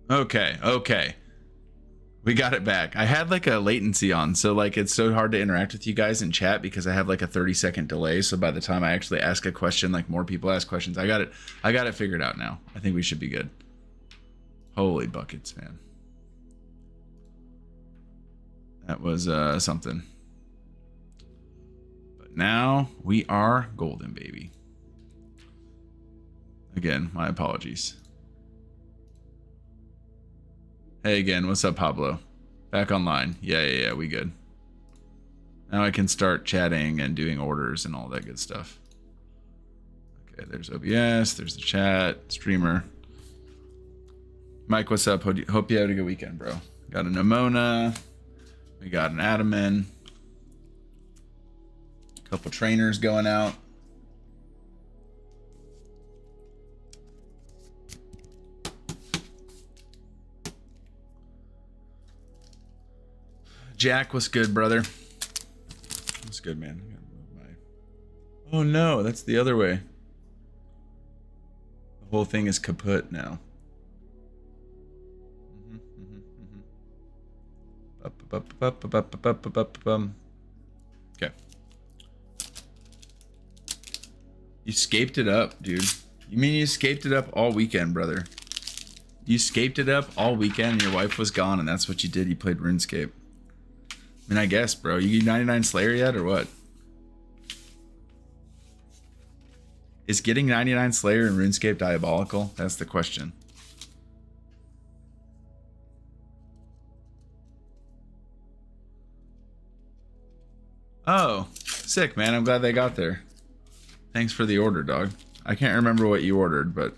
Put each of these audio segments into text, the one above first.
Okay, okay. We got it back. I had like a latency on, so like it's so hard to interact with you guys in chat because I have like a 30-second delay. So by the time I actually ask a question, like more people ask questions. I got it figured out now. I think we should be good. Holy buckets, man. That was something. But now we are golden, baby. Again, my apologies. Hey again, what's up, Pablo? Back online. Yeah, we good. Now I can start chatting and doing orders and all that good stuff. Okay, there's OBS, there's the chat, streamer. Mike, what's up? Hope you had a good weekend, bro. Got a Nimona. We got an Adaman. A couple trainers going out. Jack, what's good, brother? What's good, man? I gotta move my... Oh no, that's the other way. The whole thing is kaput now. Okay. You scaped it up, dude. You mean you scaped it up all weekend, brother? You scaped it up all weekend and your wife was gone and that's what you did? You played RuneScape. I mean, I guess, bro. You 99 Slayer yet or what? Is getting 99 Slayer in RuneScape diabolical? That's the question. Oh, sick, man. I'm glad they got there. Thanks for the order, dog. I can't remember what you ordered, but...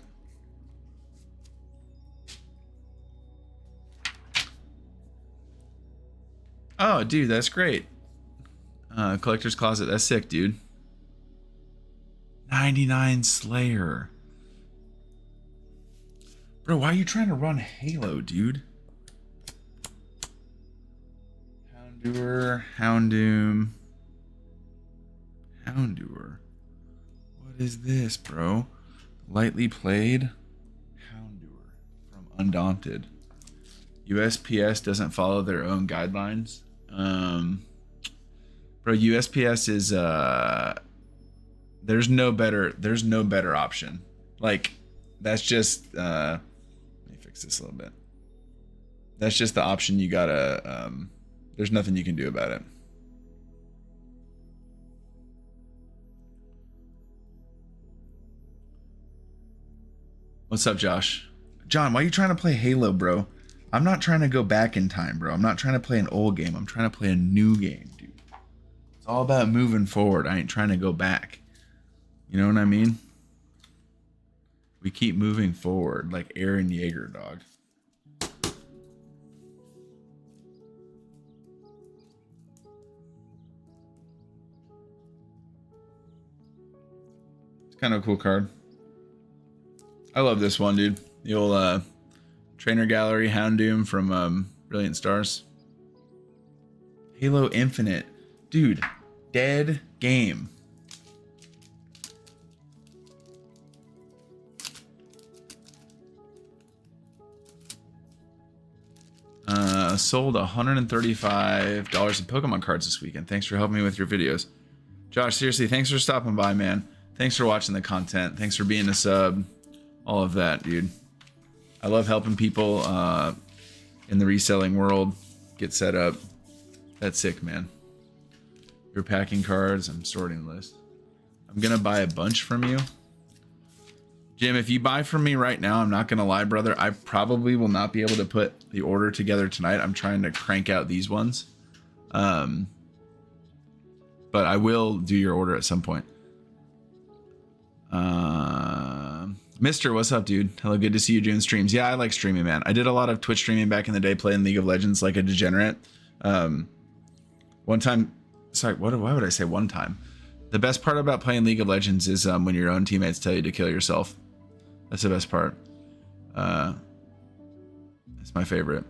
Oh, dude, that's great. Collector's Closet. That's sick, dude. 99 Slayer. Bro, why are you trying to run Halo, dude? Houndour, Houndoom. Houndour. What is this, bro? Lightly played? Houndour from Undaunted. USPS doesn't follow their own guidelines. Bro, USPS is there's no better option. Like, that's just let me fix this a little bit. That's just the option you gotta there's nothing you can do about it. What's up, Josh? John, why are you trying to play Halo, bro? I'm not trying to go back in time, bro. I'm not trying to play an old game. I'm trying to play a new game, dude. It's all about moving forward. I ain't trying to go back. You know what I mean? We keep moving forward like Aaron Yeager, dog. It's kind of a cool card. I love this one, dude. The old Trainer Gallery Houndoom from Brilliant Stars. Halo Infinite. Dude, dead game. Sold $135 in Pokemon cards this weekend. Thanks for helping me with your videos. Josh, seriously, thanks for stopping by, man. Thanks for watching the content. Thanks for being a sub. All of that, dude. I love helping people in the reselling world get set up. That's sick, man. You're packing cards. I'm sorting list. I'm going to buy a bunch from you. Jim, if you buy from me right now, I'm not going to lie, brother. I probably will not be able to put the order together tonight. I'm trying to crank out these ones. But I will do your order at some point. Mister, what's up, dude? Hello, good to see you doing streams. Yeah, I like streaming, man. I did a lot of Twitch streaming back in the day, playing League of Legends like a degenerate. One time, sorry, why would I say one time? The best part about playing League of Legends is when your own teammates tell you to kill yourself. That's the best part. It's my favorite.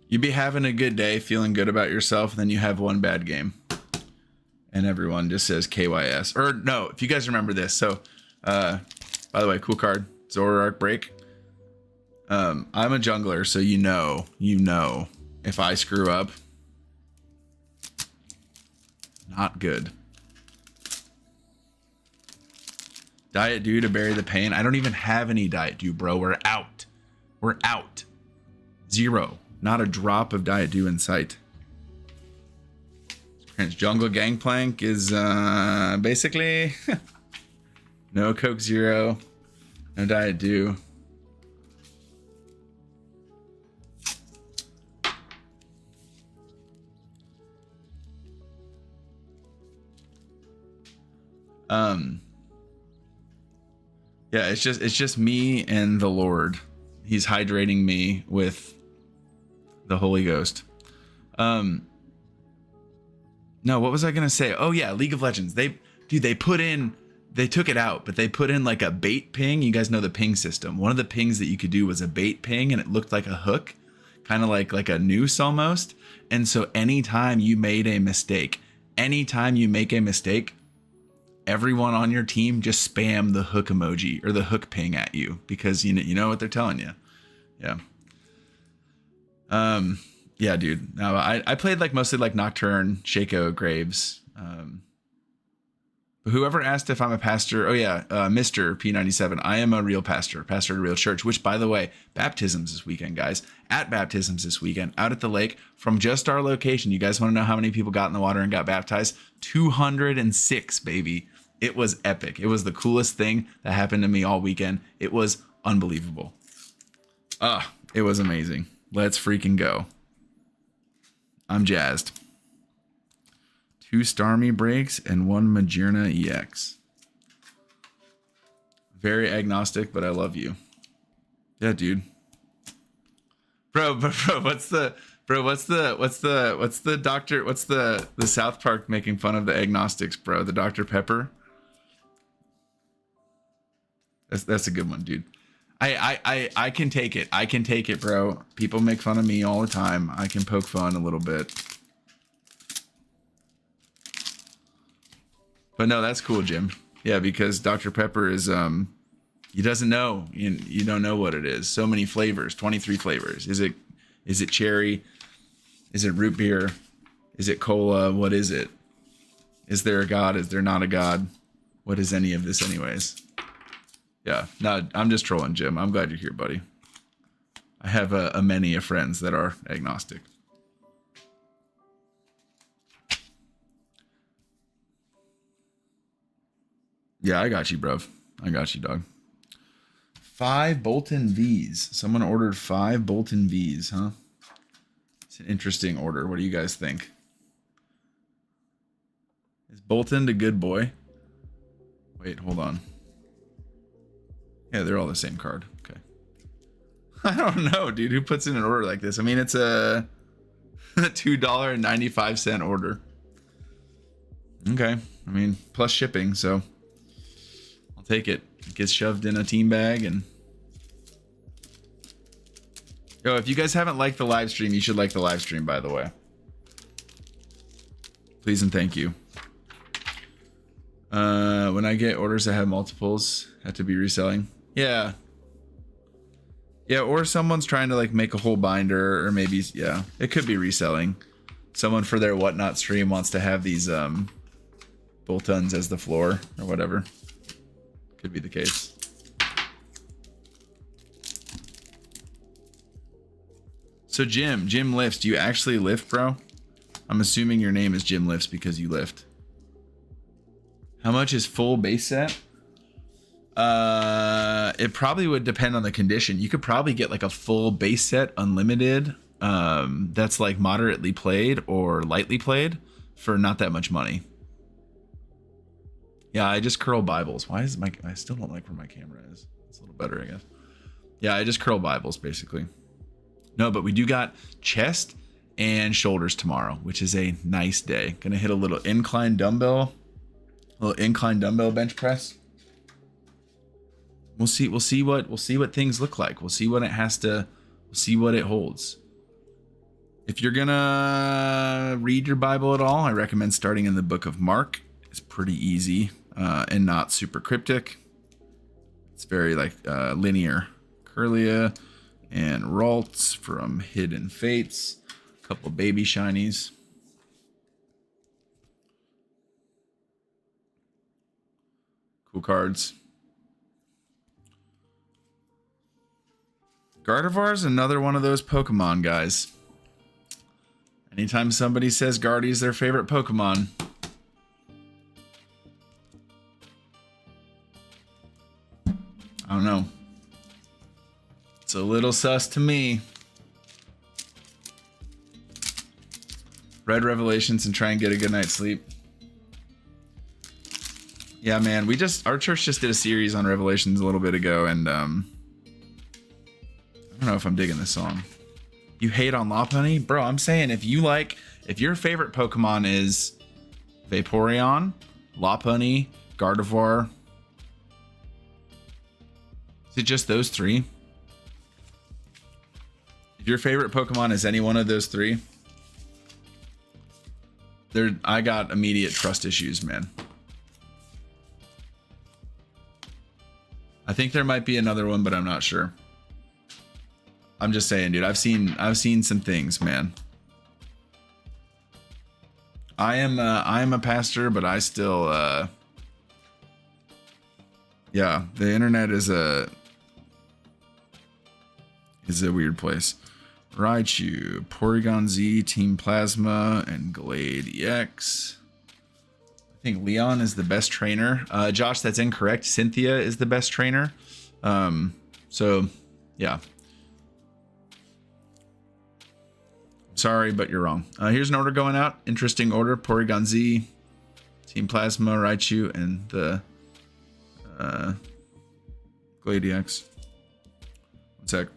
You'd be having a good day, feeling good about yourself, and then you have one bad game. and everyone just says KYS. Or no, if you guys remember this. So, by the way, cool card, Zoroark break. I'm a jungler, so you know, if I screw up, not good. Diet Dew to bury the pain. I don't even have any Diet Dew, bro. We're out. We're out. 0. Not a drop of Diet Dew in sight. Jungle Gangplank is basically no Coke Zero, no Diet Dew. Yeah, it's just me and the Lord. He's hydrating me with the Holy Ghost. No, what was I gonna say? Oh yeah, League of Legends. They took it out, but they put in like a bait ping. You guys know the ping system. One of the pings that you could do was a bait ping, and it looked like a hook, kind of like a noose almost. And so anytime you make a mistake, everyone on your team just spam the hook emoji or the hook ping at you, because you know what they're telling you. Yeah. Yeah, dude. No, I played like mostly like Nocturne, Shaco, Graves. But whoever asked if I'm a pastor, oh yeah, Mr. P97. I am a real pastor at a real church, which by the way, baptisms this weekend, guys. At baptisms this weekend, out at the lake from just our location. You guys want to know how many people got in the water and got baptized? 206, baby. It was epic. It was the coolest thing that happened to me all weekend. It was unbelievable. It was amazing. Let's freaking go. I'm jazzed. 2 Starmie breaks and 1 Magearna EX. Very agnostic, but I love you. Yeah, dude. Bro, what's the South Park making fun of the agnostics, bro? The Dr. Pepper? That's a good one, dude. I can take it. I can take it, bro. People make fun of me all the time. I can poke fun a little bit. But no, that's cool, Jim. Yeah, because Dr. Pepper is he doesn't know. You don't know what it is. So many flavors, 23 flavors. Is it cherry? Is it root beer? Is it cola? What is it? Is there a God? Is there not a God? What is any of this anyways? Yeah, no, I'm just trolling, Jim. I'm glad you're here, buddy. I have a many of friends that are agnostic. Yeah, I got you, bro. I got you, dog. 5 Bolton Vs. Someone ordered 5 Bolton Vs, huh? It's an interesting order. What do you guys think? Is Bolton the good boy? Wait, hold on. Yeah, they're all the same card. Okay. I don't know, dude. Who puts in an order like this? I mean, it's a $2.95 order. Okay. I mean, plus shipping, so I'll take it. It gets shoved in a team bag and... Yo, if you guys haven't liked the live stream, you should like the live stream, by the way. Please and thank you. When I get orders that have multiples, have to be reselling. Yeah. Yeah, or someone's trying to like make a whole binder, or maybe, yeah, it could be reselling. Someone for their whatnot stream wants to have these Boltons as the floor or whatever. Could be the case. So Jim lifts. Do you actually lift, bro? I'm assuming your name is Jim Lifts because you lift. How much is full base set? It probably would depend on the condition. You could probably get like a full base set unlimited that's like moderately played or lightly played for not that much money. Yeah, I just curl Bibles. Why is I still don't like where my camera is. It's a little better, I guess. Yeah, I just curl Bibles basically. No, but we do got chest and shoulders tomorrow, which is a nice day. Gonna hit a little incline dumbbell bench press. We'll see what things look like. We'll see what it has to, we'll see what it holds. If you're gonna read your Bible at all, I recommend starting in the book of Mark. It's pretty easy and not super cryptic. It's very like linear. Curlia and Ralts from Hidden Fates. A couple baby shinies. Cool cards. Gardevoir is another one of those Pokemon, guys. Anytime somebody says Guardy's their favorite Pokemon, I don't know. It's a little sus to me. Read Revelations and try and get a good night's sleep. Yeah, man, our church just did a series on Revelations a little bit ago, and I don't know if I'm digging this song. You hate on Lopunny? Bro, I'm saying if your favorite Pokemon is Vaporeon, Lopunny, Gardevoir, is it just those three? If your favorite Pokemon is any one of those three, I got immediate trust issues, man. I think there might be another one, but I'm not sure. I'm just saying, dude, I've seen some things, man. I am a pastor, but I still yeah, the internet is a weird place. Raichu, Porygon Z, Team Plasma, and Glade EX. I think Leon is the best trainer. Josh, that's incorrect. Cynthia is the best trainer. So yeah. Sorry, but you're wrong. Here's an order going out. Interesting order. Porygon Z, Team Plasma, Raichu, and the Glade EX. One sec.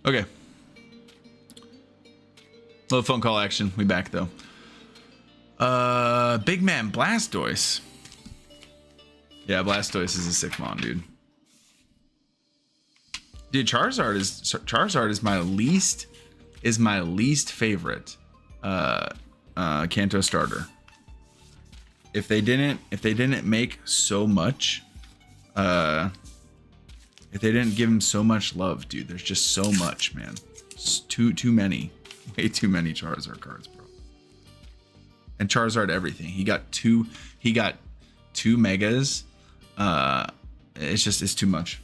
Okay. Little phone call action. We back though. Big man Blastoise. Yeah, Blastoise is a sick mon, dude. Dude, Charizard is my least favorite Kanto starter. If they didn't make so much, if they didn't give him so much love, dude, there's just so much, man. It's too many. Way too many Charizard cards, bro. And Charizard everything. He got two megas. It's too much.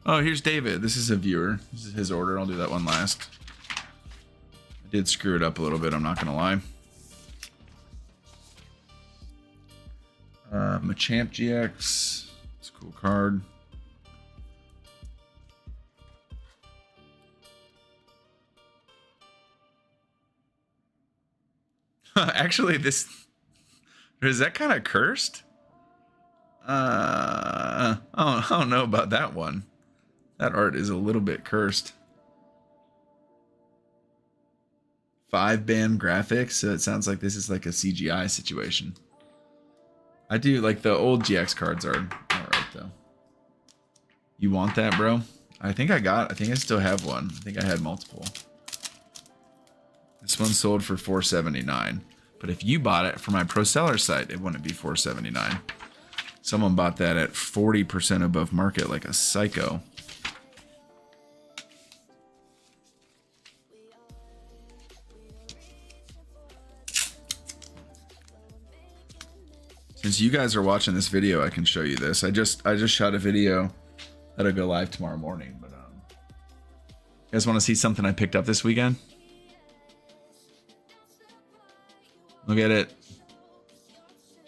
Oh, here's David. This is a viewer. This is his order. I'll do that one last. I did screw it up a little bit, I'm not gonna lie. Machamp GX. It's a cool card. Actually, is that kind of cursed? I don't know about that one. That art is a little bit cursed. 5-band graphics, so it sounds like this is like a CGI situation. I do like the old GX cards are alright though. You want that, bro? I think I still have one. I think I had multiple. This one sold for $4.79. But if you bought it from my pro seller site, it wouldn't be $4.79. Someone bought that at 40% above market like a psycho. Since you guys are watching this video, I can show you this. I just shot a video that'll go live tomorrow morning, but You guys want to see something I picked up this weekend? Look at it.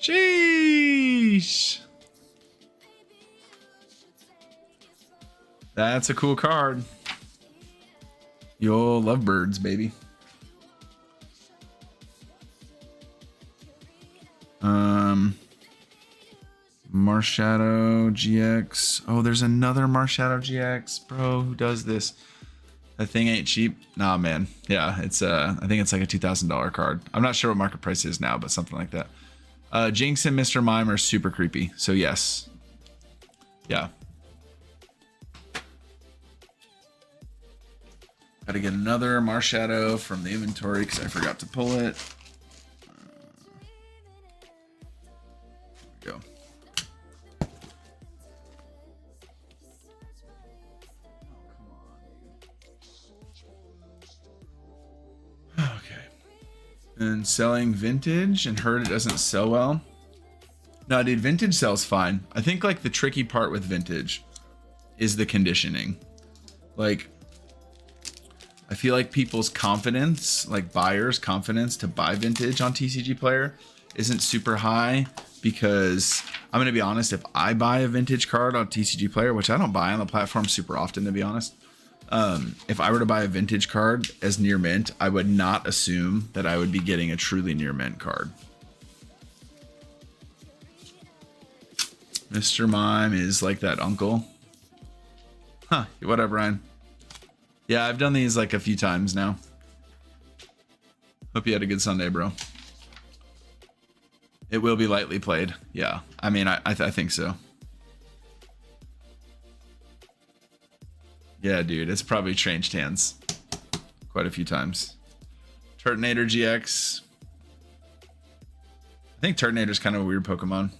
Sheesh. That's a cool card. Yo, lovebirds, baby. Marshadow GX. Oh, there's another Marshadow GX, bro. Who does this? That thing ain't cheap. Nah, man. Yeah, it's I think it's like a $2,000 card. I'm not sure what market price is now, but something like that. Jinx and Mr. Mime are super creepy. So yes. Yeah. Got to get another Marshadow from the inventory because I forgot to pull it. There we go. Okay. And selling vintage and heard it doesn't sell well. No, dude, vintage sells fine. I think like the tricky part with vintage is the conditioning. Like, I feel like people's confidence, like buyers' confidence to buy vintage on TCG Player isn't super high because I'm going to be honest, if I buy a vintage card on TCG Player, which I don't buy on the platform super often, to be honest. If I were to buy a vintage card as near mint, I would not assume that I would be getting a truly near mint card. Mr. Mime is like that uncle. Huh, whatever, Ryan. Yeah, I've done these like a few times now. Hope you had a good Sunday, bro. It will be lightly played. Yeah, I mean, I think so. Yeah, dude, it's probably changed hands quite a few times. Turtonator GX. I think Turtonator's kind of a weird Pokemon.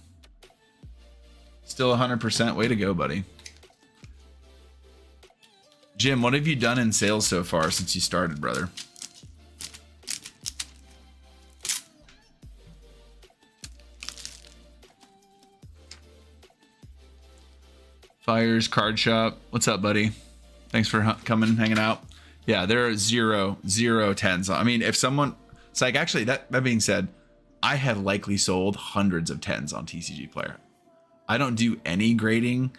Still 100%. Way to go, buddy. Jim, what have you done in sales so far since you started, brother? Fires Card Shop. What's up, buddy? Thanks for coming, hanging out. Yeah, there are zero tens. I mean, if someone, it's like, actually, that being said, I have likely sold hundreds of tens on TCG Player. I don't do any grading.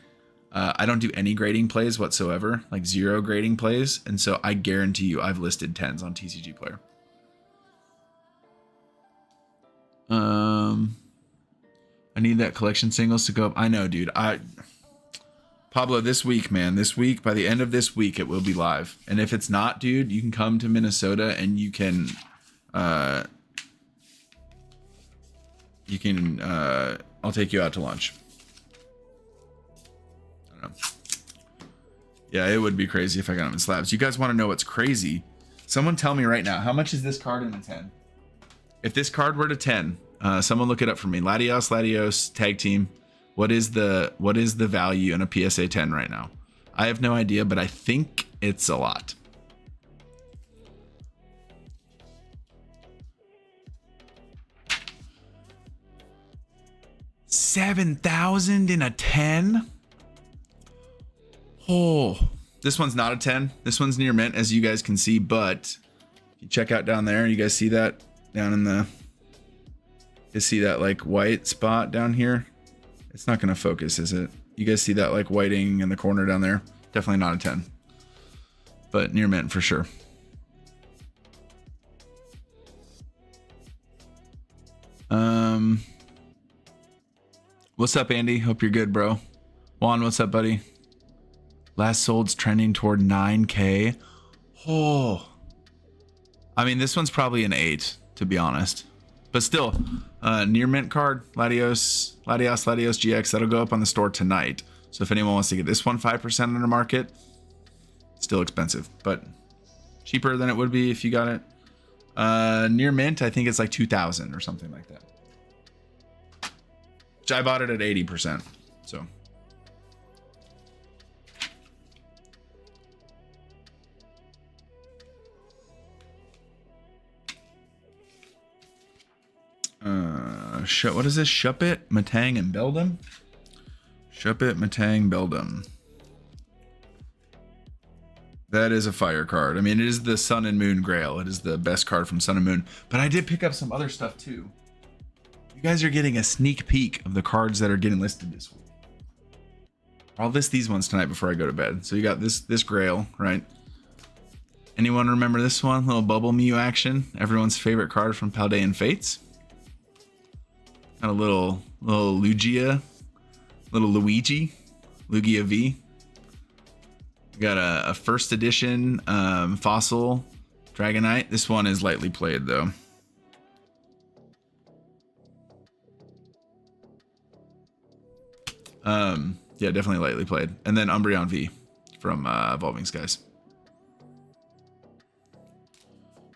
I don't do any grading plays whatsoever, like zero grading plays. And so I guarantee you I've listed tens on TCG Player. I need that collection singles to go up. I know, dude. Pablo, this week, man, this week, by the end of this week, it will be live. And if it's not, dude, you can come to Minnesota and you can, I'll take you out to lunch. Yeah, it would be crazy if I got them in slabs. You guys want to know what's crazy? Someone tell me right now, how much is this card in a 10? If this card were to 10, someone look it up for me. Latios tag team. What is the value in a PSA 10 right now? I have no idea, but I think it's a lot. $7,000 in a 10? Oh, this one's not a 10. This one's near mint, as you guys can see, but if you check out down there, you guys see that down in the, you see that like white spot down here? It's not going to focus, is it? You guys see that like whiting in the corner down there? Definitely not a 10, but near mint for sure. What's up, Andy? Hope you're good, bro. Juan, what's up, buddy? Last sold's trending toward 9K. Oh, I mean, this one's probably an 8, to be honest, but still, near mint card, Latios GX, that'll go up on the store tonight. So if anyone wants to get this one 5% under market, still expensive, but cheaper than it would be if you got it. Near mint, I think it's like 2,000 or something like that. Which I bought it at 80%. So. What is this? Shuppet, Matang, and Beldum? Shuppet, Matang, Beldum. That is a fire card. I mean, it is the Sun and Moon Grail. It is the best card from Sun and Moon. But I did pick up some other stuff too. You guys are getting a sneak peek of the cards that are getting listed this week. I'll list these ones tonight before I go to bed. So you got this Grail, right? Anyone remember this one? Little Bubble Mew action. Everyone's favorite card from Paldean Fates. Got a little Lugia. Little Lugia V. We got a first edition Fossil Dragonite. This one is lightly played though. Yeah, definitely lightly played. And then Umbreon V from Evolving Skies.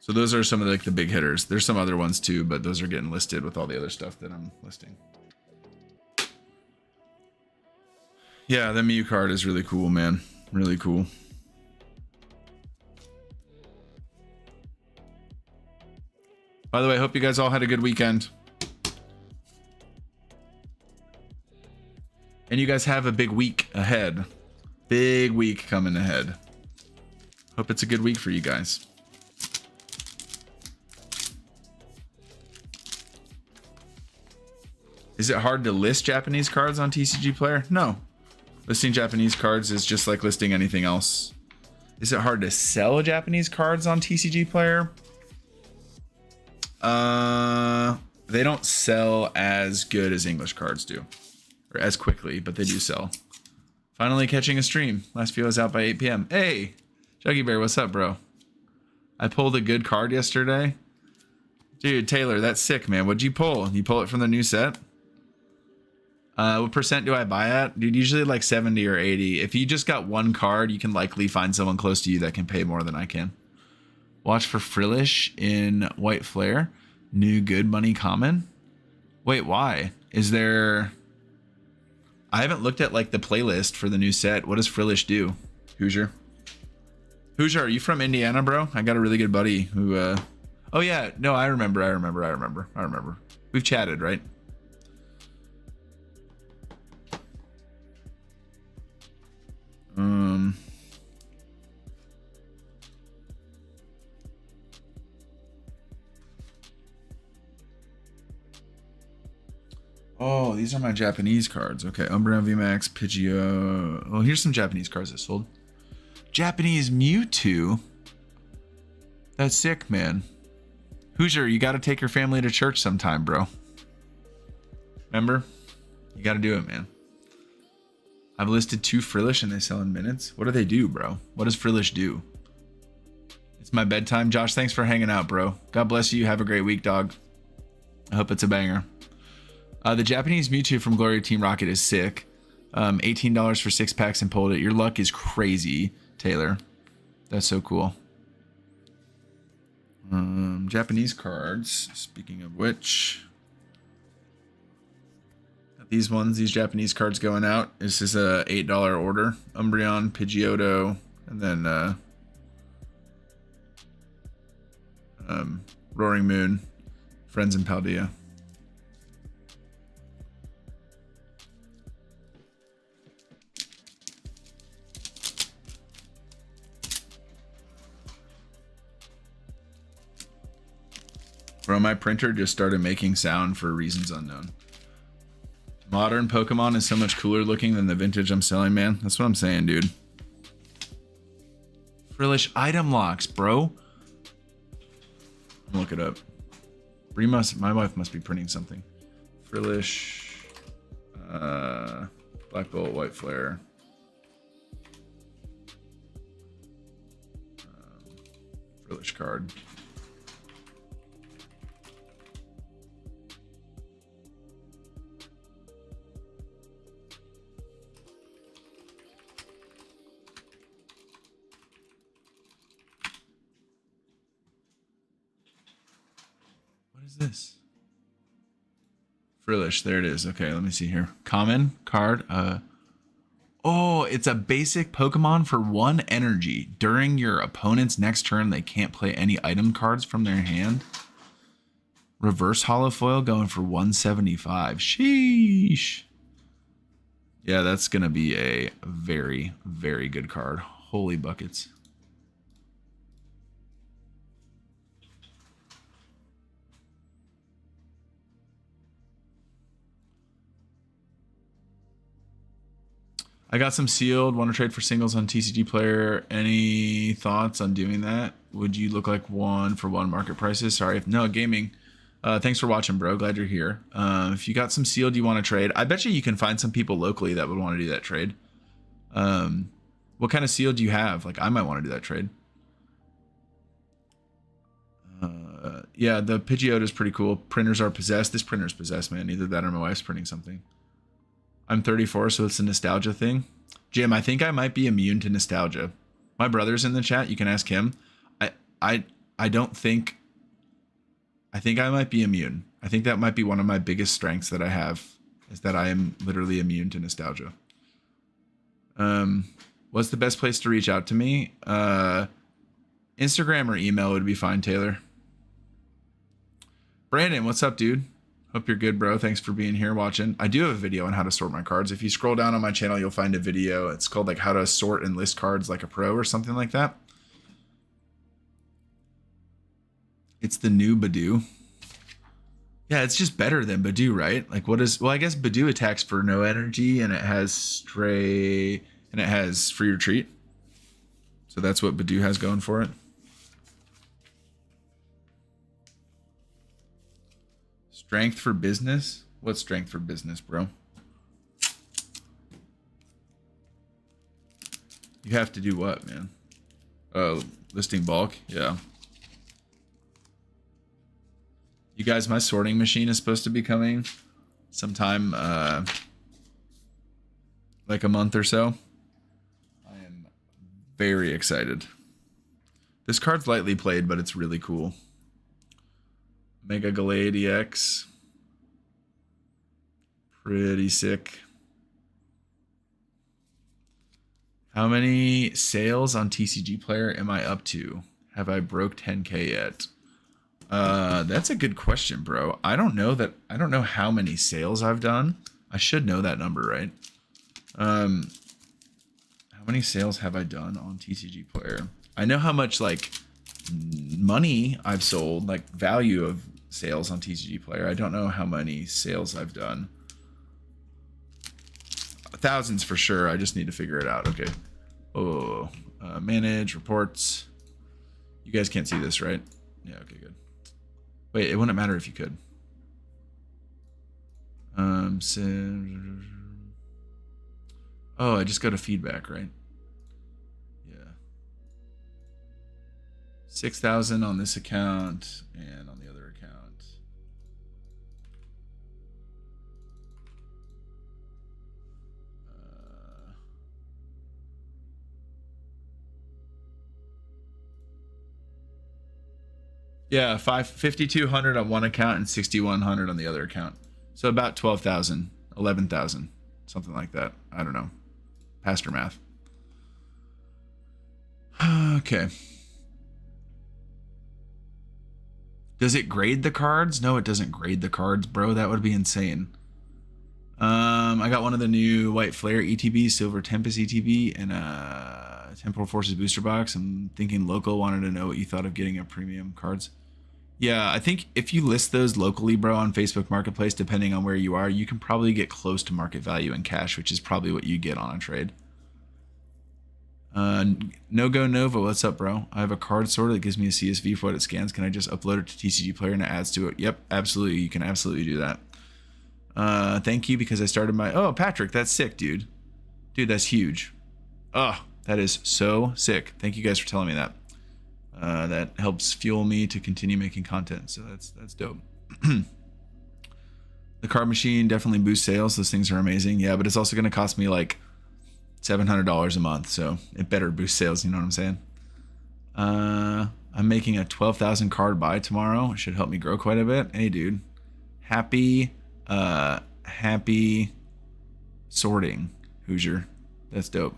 So those are some of the big hitters. There's some other ones too, but those are getting listed with all the other stuff that I'm listing. Yeah, the Mew card is really cool, man. Really cool. By the way, I hope you guys all had a good weekend. And you guys have a big week ahead. Big week coming ahead. Hope it's a good week for you guys. Is it hard to list Japanese cards on TCG Player? No. Listing Japanese cards is just like listing anything else. Is it hard to sell Japanese cards on TCG Player? They don't sell as good as English cards do. Or as quickly, but they do sell. Finally catching a stream. Last video was out by 8 p.m. Hey, Juggy Bear, what's up, bro? I pulled a good card yesterday. Dude, Taylor, that's sick, man. What'd you pull? You pull it from the new set? What percent do I buy at? Dude, usually like 70 or 80. If you just got one card, you can likely find someone close to you that can pay more than I can. Watch for Frillish in White Flare. New good money common. Wait, why? Is there... I haven't looked at like the playlist for the new set. What does Frillish do? Hoosier. Hoosier, are you from Indiana, bro? I got a really good buddy who... Oh yeah, no, I remember. We've chatted, right? Oh, these are my Japanese cards. Okay, Umbreon VMAX, Pidgeot. Oh, here's some Japanese cards that sold. Japanese Mewtwo. That's sick, man. Hoosier, you got to take your family to church sometime, bro. Remember? You got to do it, man. I've listed 2 Frillish and they sell in minutes. What do they do, bro? What does Frillish do? It's my bedtime. Josh, thanks for hanging out, bro. God bless you. Have a great week, dog. I hope it's a banger. The Japanese Mewtwo from Glory Team Rocket is sick. $18 for 6 packs and pulled it. Your luck is crazy, Taylor. That's so cool. Japanese cards. Speaking of which... These ones, these Japanese cards going out. This is a $8 order. Umbreon, Pidgeotto, and then Roaring Moon, Friends in Paldea. Bro, my printer just started making sound for reasons unknown. Modern Pokemon is so much cooler looking than the vintage I'm selling, man. That's what I'm saying, dude. Frillish item locks, bro. Look it up. My wife must be printing something. Frillish, Black Bolt, White Flare. Frillish card. This Frillish, there it is. Okay, let me see here. Common card. Oh, it's a basic Pokemon for 1 energy. During your opponent's next turn, they can't play any item cards from their hand. Reverse holofoil going for 175. Sheesh. Yeah, that's gonna be a very, very good card. Holy buckets. I got some sealed. Want to trade for singles on TCG Player. Any thoughts on doing that? Would you look like 1-for-1 market prices? Sorry. No, gaming. Thanks for watching, bro. Glad you're here. If you got some sealed you want to trade, I bet you can find some people locally that would want to do that trade. What kind of seal do you have? Like, I might want to do that trade. Yeah, the Pidgeotto is pretty cool. Printers are possessed. This printer's possessed, man. Either that or my wife's printing something. I'm 34, so it's a nostalgia thing. Jim, I think I might be immune to nostalgia. My brother's in the chat. You can ask him. I don't think... I think I might be immune. I think that might be one of my biggest strengths that I have, is that I am literally immune to nostalgia. What's the best place to reach out to me? Instagram or email would be fine, Taylor. Brandon, what's up, dude? Hope you're good, bro. Thanks for being here watching. I do have a video on how to sort my cards. If you scroll down on my channel, you'll find a video. It's called like how to sort and list cards like a pro or something like that. It's the new Badoo. Yeah, it's just better than Badoo, right? Like what is, well, I guess Badoo attacks for no energy and it has stray and it has free retreat. So that's what Badoo has going for it. Strength for business? What's strength for business, bro? You have to do what, man? Oh, listing bulk? Yeah. You guys, my sorting machine is supposed to be coming sometime like a month or so. I am very excited. This card's lightly played, but it's really cool. Mega Gallade EX. Pretty sick. How many sales on TCG Player am I up to? Have I broke 10K yet? That's a good question, bro. I don't know how many sales I've done. I should know that number, right? How many sales have I done on TCG Player? I know how much like money I've sold, like value of sales on TCG Player. I don't know how many sales I've done. Thousands for sure. I just need to figure it out. Okay. Oh, manage reports. You guys can't see this, right? Yeah. Okay, good. Wait, it wouldn't matter if you could. Oh, I just go to feedback, right? Yeah. 6,000 on this account and on the other account. Yeah, 5,200 on one account and 6,100 on the other account. So about 12,000, 11,000, something like that. I don't know. Pastor math. Okay. Does it grade the cards? No, it doesn't grade the cards, bro. That would be insane. I got one of the new White Flare ETBs, Silver Tempest ETB, and Temporal Forces booster box. I'm thinking local. Wanted to know what you thought of getting a premium cards. Yeah, I think if you list those locally, bro, on Facebook Marketplace, depending on where you are, you can probably get close to market value in cash, which is probably what you get on a trade. No Go Nova, what's up, bro? I have a card sorter that gives me a CSV for what it scans. Can I just upload it to TCG Player and it adds to it? Yep, absolutely. You can absolutely do that. Thank you, because I started my... Oh, Patrick, that's sick, dude. Dude, that's huge. Oh, that is so sick. Thank you guys for telling me that. That helps fuel me to continue making content. So that's dope. The card machine definitely boosts sales. Those things are amazing. Yeah, but it's also going to cost me like $700 a month. So it better boost sales. You know what I'm saying? I'm making a 12,000 card buy tomorrow. It should help me grow quite a bit. Hey, dude. Happy sorting, Hoosier. That's dope.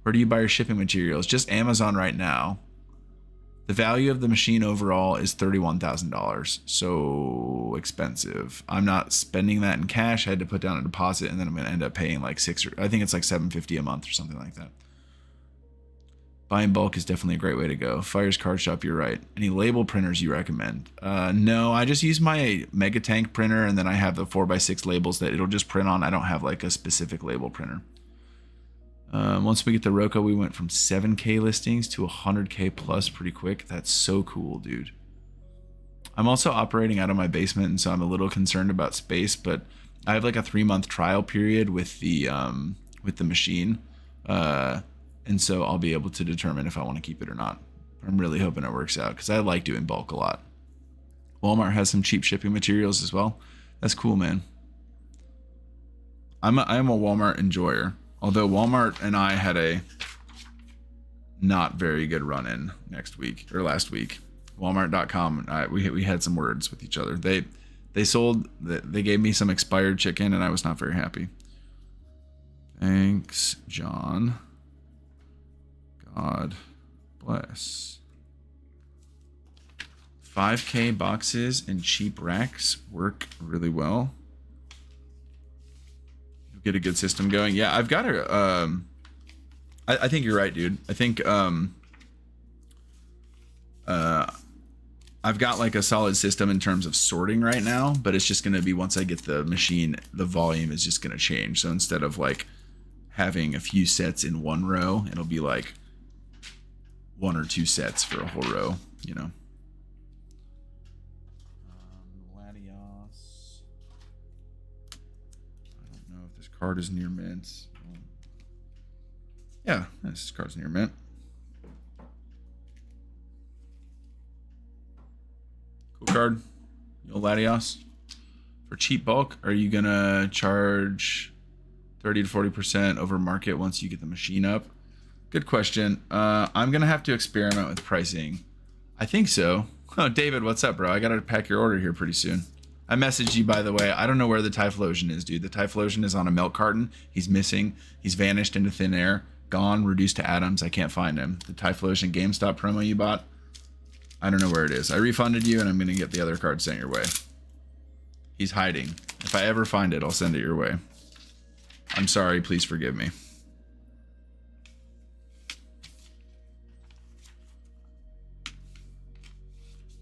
Where do you buy your shipping materials? Just Amazon right now. The value of the machine overall is $31,000. So expensive. I'm not spending that in cash. I had to put down a deposit, and then I'm going to end up paying like I think it's like $750 a month or something like that. Buying bulk is definitely a great way to go. Fire's Card Shop, you're right. Any label printers you recommend? No, I just use my Mega Tank printer, and then I have the 4x6 labels that it'll just print on. I don't have like a specific label printer. Once we get the Roka, we went from 7K listings to 100K plus pretty quick. That's so cool, dude. I'm also operating out of my basement, and so I'm a little concerned about space, but I have like a 3-month trial period with the machine. And so I'll be able to determine if I want to keep it or not. I'm really hoping it works out because I like doing bulk a lot. Walmart has some cheap shipping materials as well. That's cool, man. I am a Walmart enjoyer. Although Walmart and I had a not very good run-in last week. Walmart.com, we had some words with each other. They gave me some expired chicken and I was not very happy. Thanks, John. God bless. 5K boxes and cheap racks work really well. You'll get a good system going. Yeah, I've got a I think you're right, dude. I think I've got like a solid system in terms of sorting right now, but it's just going to be once I get the machine, the volume is just going to change. So instead of like having a few sets in one row, it'll be like 1 or 2 sets for a whole row, you know. Latios. I don't know if this card is near mint. Yeah, this card's near mint. Cool card. Yo, Latios. For cheap bulk, are you gonna charge 30 to 40% over market once you get the machine up? Good question. I'm gonna have to experiment with pricing. I think so. Oh, David, what's up, bro? I gotta pack your order here pretty soon. I messaged you, by the way. I don't know where the Typhlosion is, dude. The Typhlosion is on a milk carton. He's missing. He's vanished into thin air. Gone, reduced to atoms. I can't find him. The Typhlosion GameStop promo you bought, I don't know where it is. I refunded you, and I'm gonna get the other card sent your way. He's hiding. If I ever find it, I'll send it your way. I'm sorry. Please forgive me.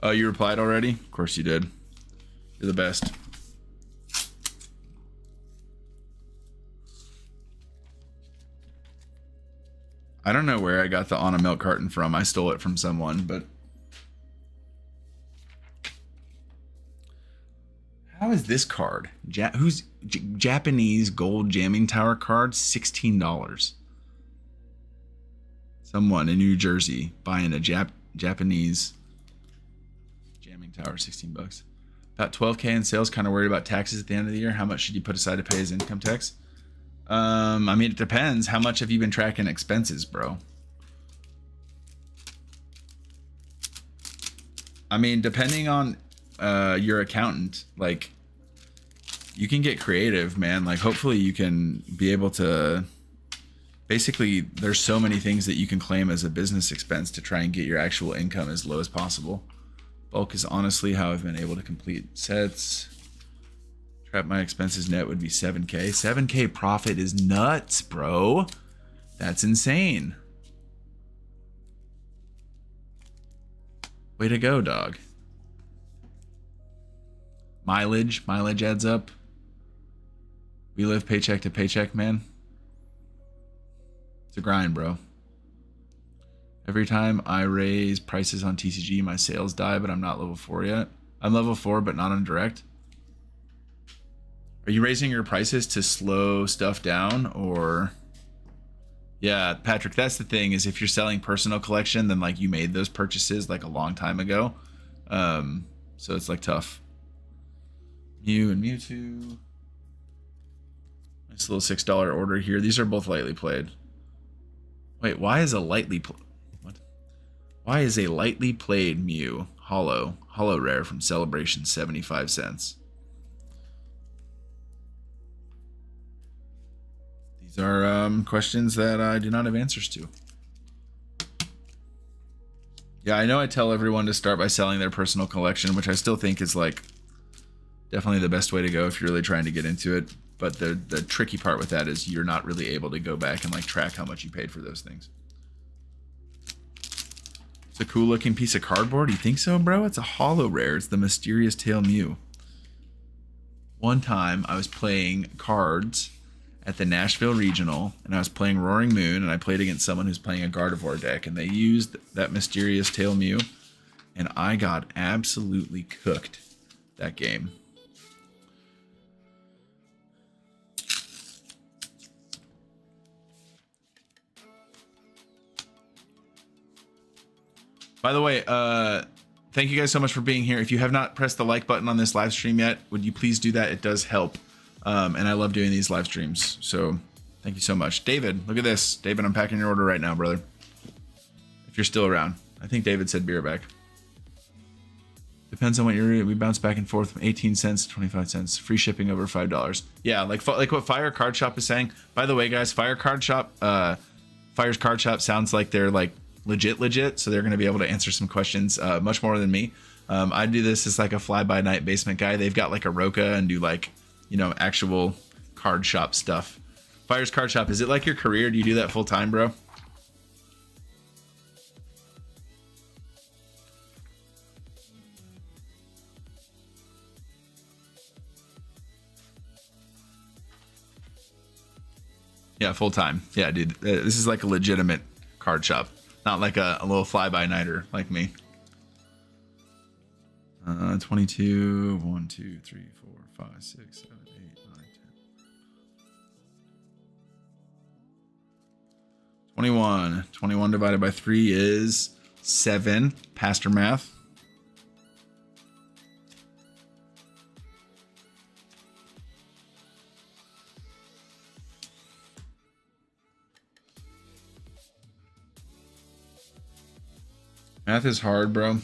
Oh, you replied already? Of course you did. You're the best. I don't know where I got the on a milk carton from. I stole it from someone, but how is this card? Who's Japanese gold jamming tower card? $16. Someone in New Jersey buying a Japanese jamming tower, $16. About 12K in sales. Kind of worried about taxes at the end of the year. How much should you put aside to pay as income tax? I mean, it depends. How much have you been tracking expenses, bro? I mean, depending on your accountant, like, you can get creative, man. Like, hopefully you can be able to, basically, there's so many things that you can claim as a business expense to try and get your actual income as low as possible. Bulk is honestly how I've been able to complete sets. Trap my expenses net would be 7K. 7K profit is nuts, bro. That's insane. Way to go, dog. Mileage adds up. We live paycheck to paycheck, man. It's a grind, bro. Every time I raise prices on TCG, my sales die, but I'm not level 4 yet. I'm level 4, but not on direct. Are you raising your prices to slow stuff down, or? Yeah, Patrick, that's the thing, is if you're selling personal collection, then like you made those purchases like a long time ago. So it's like tough. Mew and Mewtwo. Nice little $6 order here. These are both lightly played. Wait, why is a lightly what? Why is a lightly played Mew hollow rare from Celebration 75 cents? These are questions that I do not have answers to. Yeah, I know I tell everyone to start by selling their personal collection, which I still think is like definitely the best way to go if you're really trying to get into it. But the tricky part with that is you're not really able to go back and like track how much you paid for those things. It's a cool looking piece of cardboard. You think so, bro? It's a hollow rare. It's the Mysterious Tail Mew. One time I was playing cards at the Nashville Regional, and I was playing Roaring Moon, and I played against someone who's playing a Gardevoir deck, and they used that Mysterious Tail Mew, and I got absolutely cooked that game. By the way, thank you guys so much for being here. If you have not pressed the like button on this live stream yet, would you please do that? It does help. And I love doing these live streams. So thank you so much. David, look at this. David, I'm packing your order right now, brother. If you're still around. I think David said beer back. Depends on what you're. We bounce back and forth from 18 cents to 25 cents. Free shipping over $5. Yeah, like what Fire Card Shop is saying. By the way, guys, Fire's Card Shop sounds like they're like legit, so they're going to be able to answer some questions much more than me. I do this as like a fly-by-night basement guy. They've got like a Roka and do like, you know, actual card shop stuff. Fire's Card Shop, is it like your career? Do you do that full time, bro? Yeah, full time. Yeah, dude, this is like a legitimate card shop. Not like a little fly-by-nighter like me. 22, 1, 2, 3, 4, 5, 6, 7, 8, 9, 10. 21. 21 divided by 3 is 7. Pastor math. Math is hard, bro.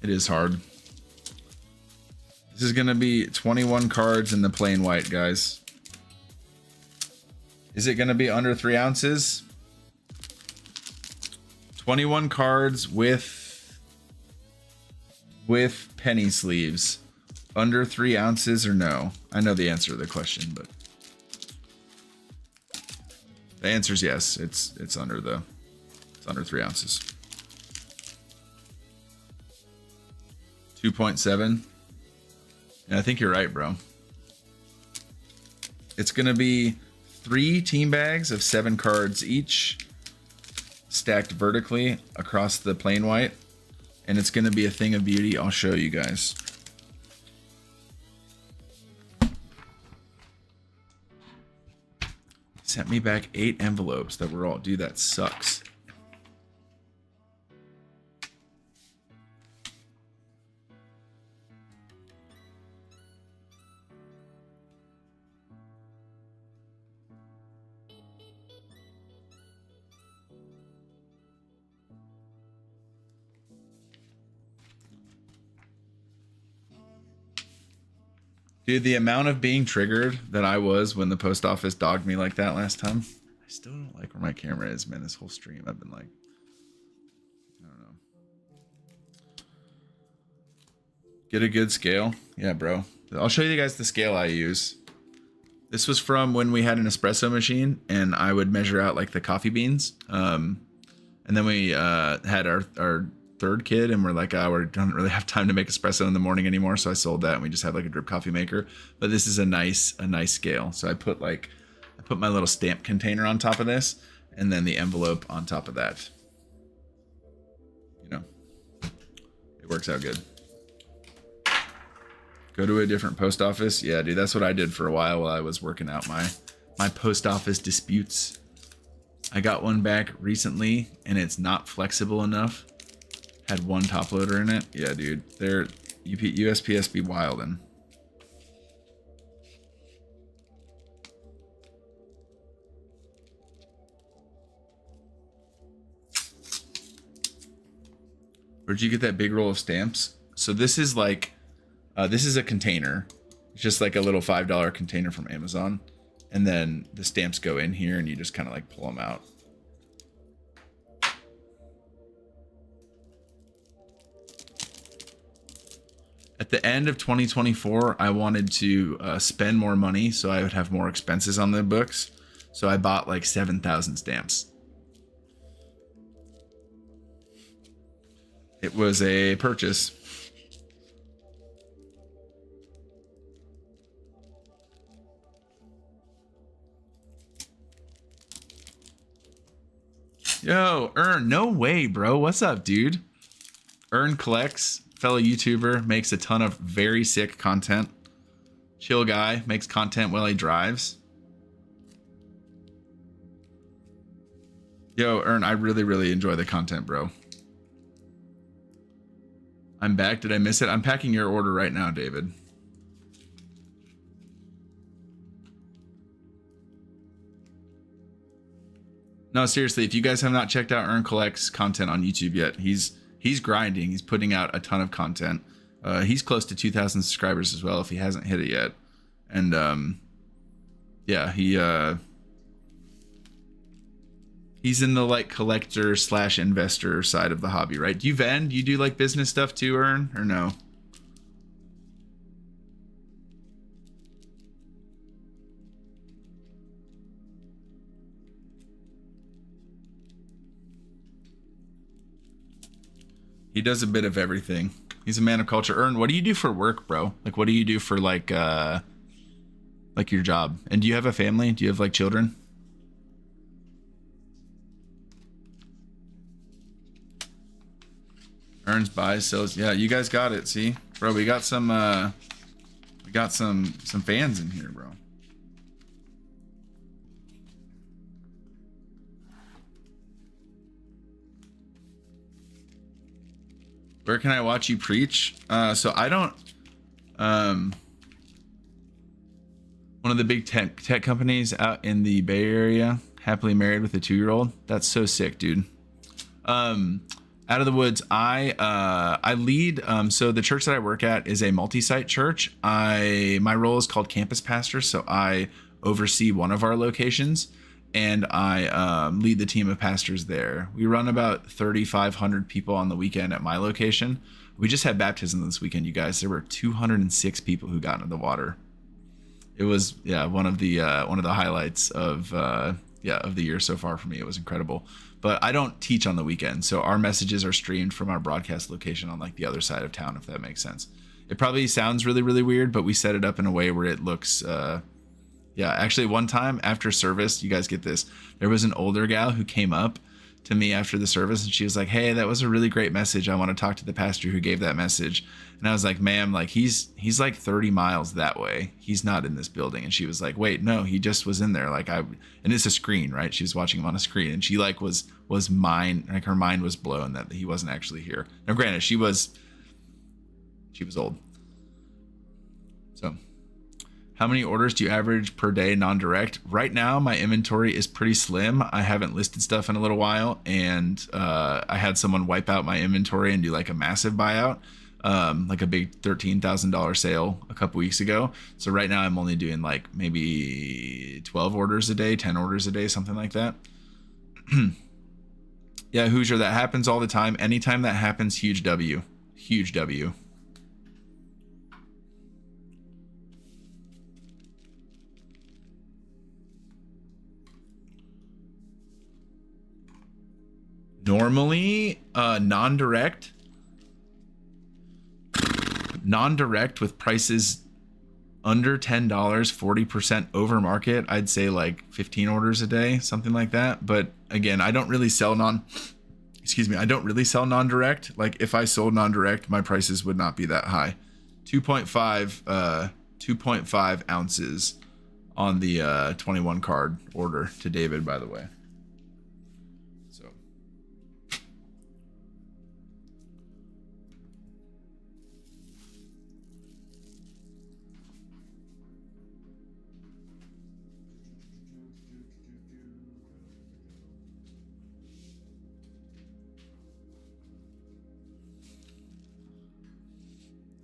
It is hard. This is going to be 21 cards in the plain white, guys. Is it going to be under 3 ounces? 21 cards with penny sleeves. Under 3 ounces or no? I know the answer to the question, but the answer is yes. It's under 3 ounces. 2.7. And I think you're right, bro. It's going to be 3 team bags of 7 cards each, stacked vertically across the plain white. And it's going to be a thing of beauty. I'll show you guys. Sent me back 8 envelopes that were all, dude, that sucks. Dude, the amount of being triggered that I was when the post office dogged me like that last time. I still don't like where my camera is, man. This whole stream, I've been like, I don't know. Get a good scale. Yeah, bro. I'll show you guys the scale I use. This was from when we had an espresso machine and I would measure out like the coffee beans. And then we had our third kid and we're like, we don't really have time to make espresso in the morning anymore, so I sold that and we just have like a drip coffee maker. But this is a nice scale. So I put my little stamp container on top of this and then the envelope on top of that. You know, it works out good. Go to a different post office. Yeah, dude, that's what I did for a while I was working out my post office disputes. I got one back recently and it's not flexible enough. Had 1 top loader in it. Yeah, dude. They're USPS be wildin'. Where'd you get that big roll of stamps? So this is like, this is a container. It's just like a little $5 container from Amazon. And then the stamps go in here and you just kind of like pull them out. At the end of 2024, I wanted to spend more money so I would have more expenses on the books. So I bought like 7,000 stamps. It was a purchase. Yo, Ern, no way, bro. What's up, dude? Ern collects, fellow YouTuber, makes a ton of very sick content. Chill guy, makes content while he drives. Yo, Ern, I really, really enjoy the content, bro. I'm back. Did I miss it? I'm packing your order right now, David. No, seriously, if you guys have not checked out Ern Collect's content on YouTube yet, he's grinding. He's putting out a ton of content. He's close to 2,000 subscribers as well if he hasn't hit it yet. And yeah, he's in the like collector / investor side of the hobby, right? Do you vend? Do you do like business stuff too, Ern, or no? He does a bit of everything. He's a man of culture. Ern, what do you do for work, bro? Like, what do you do for like your job? And do you have a family? Do you have like children? Ern's buys, sells. Yeah, you guys got it. See, bro, we got some fans in here, bro. Where can I watch you preach? So I don't. One of the big tech companies out in the Bay Area, happily married with a 2-year-old. That's so sick, dude. Out of the woods, I lead. So the church that I work at is a multi-site church. My role is called campus pastor. So I oversee one of our locations, and I lead the team of pastors there. We run about 3,500 people on the weekend at my location. We just had baptism this weekend, you guys. There were 206 people who got into the water. It was one of the highlights of the year so far for me. It was incredible. But I don't teach on the weekend, so our messages are streamed from our broadcast location on like the other side of town, if that makes sense. It probably sounds really, really weird, but we set it up in a way where it looks actually one time after service, you guys get this, there was an older gal who came up to me after the service and she was like, "Hey, that was a really great message. I want to talk to the pastor who gave that message." And I was like, "Ma'am, like he's like 30 miles that way. He's not in this building." And she was like, "Wait, no, he just was in there." And it's a screen, right? She was watching him on a screen, and she like was her mind was blown that he wasn't actually here. Now granted, she was old. So how many orders do you average per day non-direct? Right now, my inventory is pretty slim. I haven't listed stuff in a little while, and I had someone wipe out my inventory and do like a massive buyout, like a big $13,000 sale a couple weeks ago. So right now I'm only doing like maybe 12 orders a day, 10 orders a day, something like that. Yeah, Hoosier, that happens all the time. Anytime that happens, huge W. Huge W. Normally, non-direct with prices under $10, 40% over market, I'd say like 15 orders a day, something like that. But again, I don't really sell non-direct. Like if I sold non-direct, my prices would not be that high. 2.5 ounces on the 21 card order to David, by the way.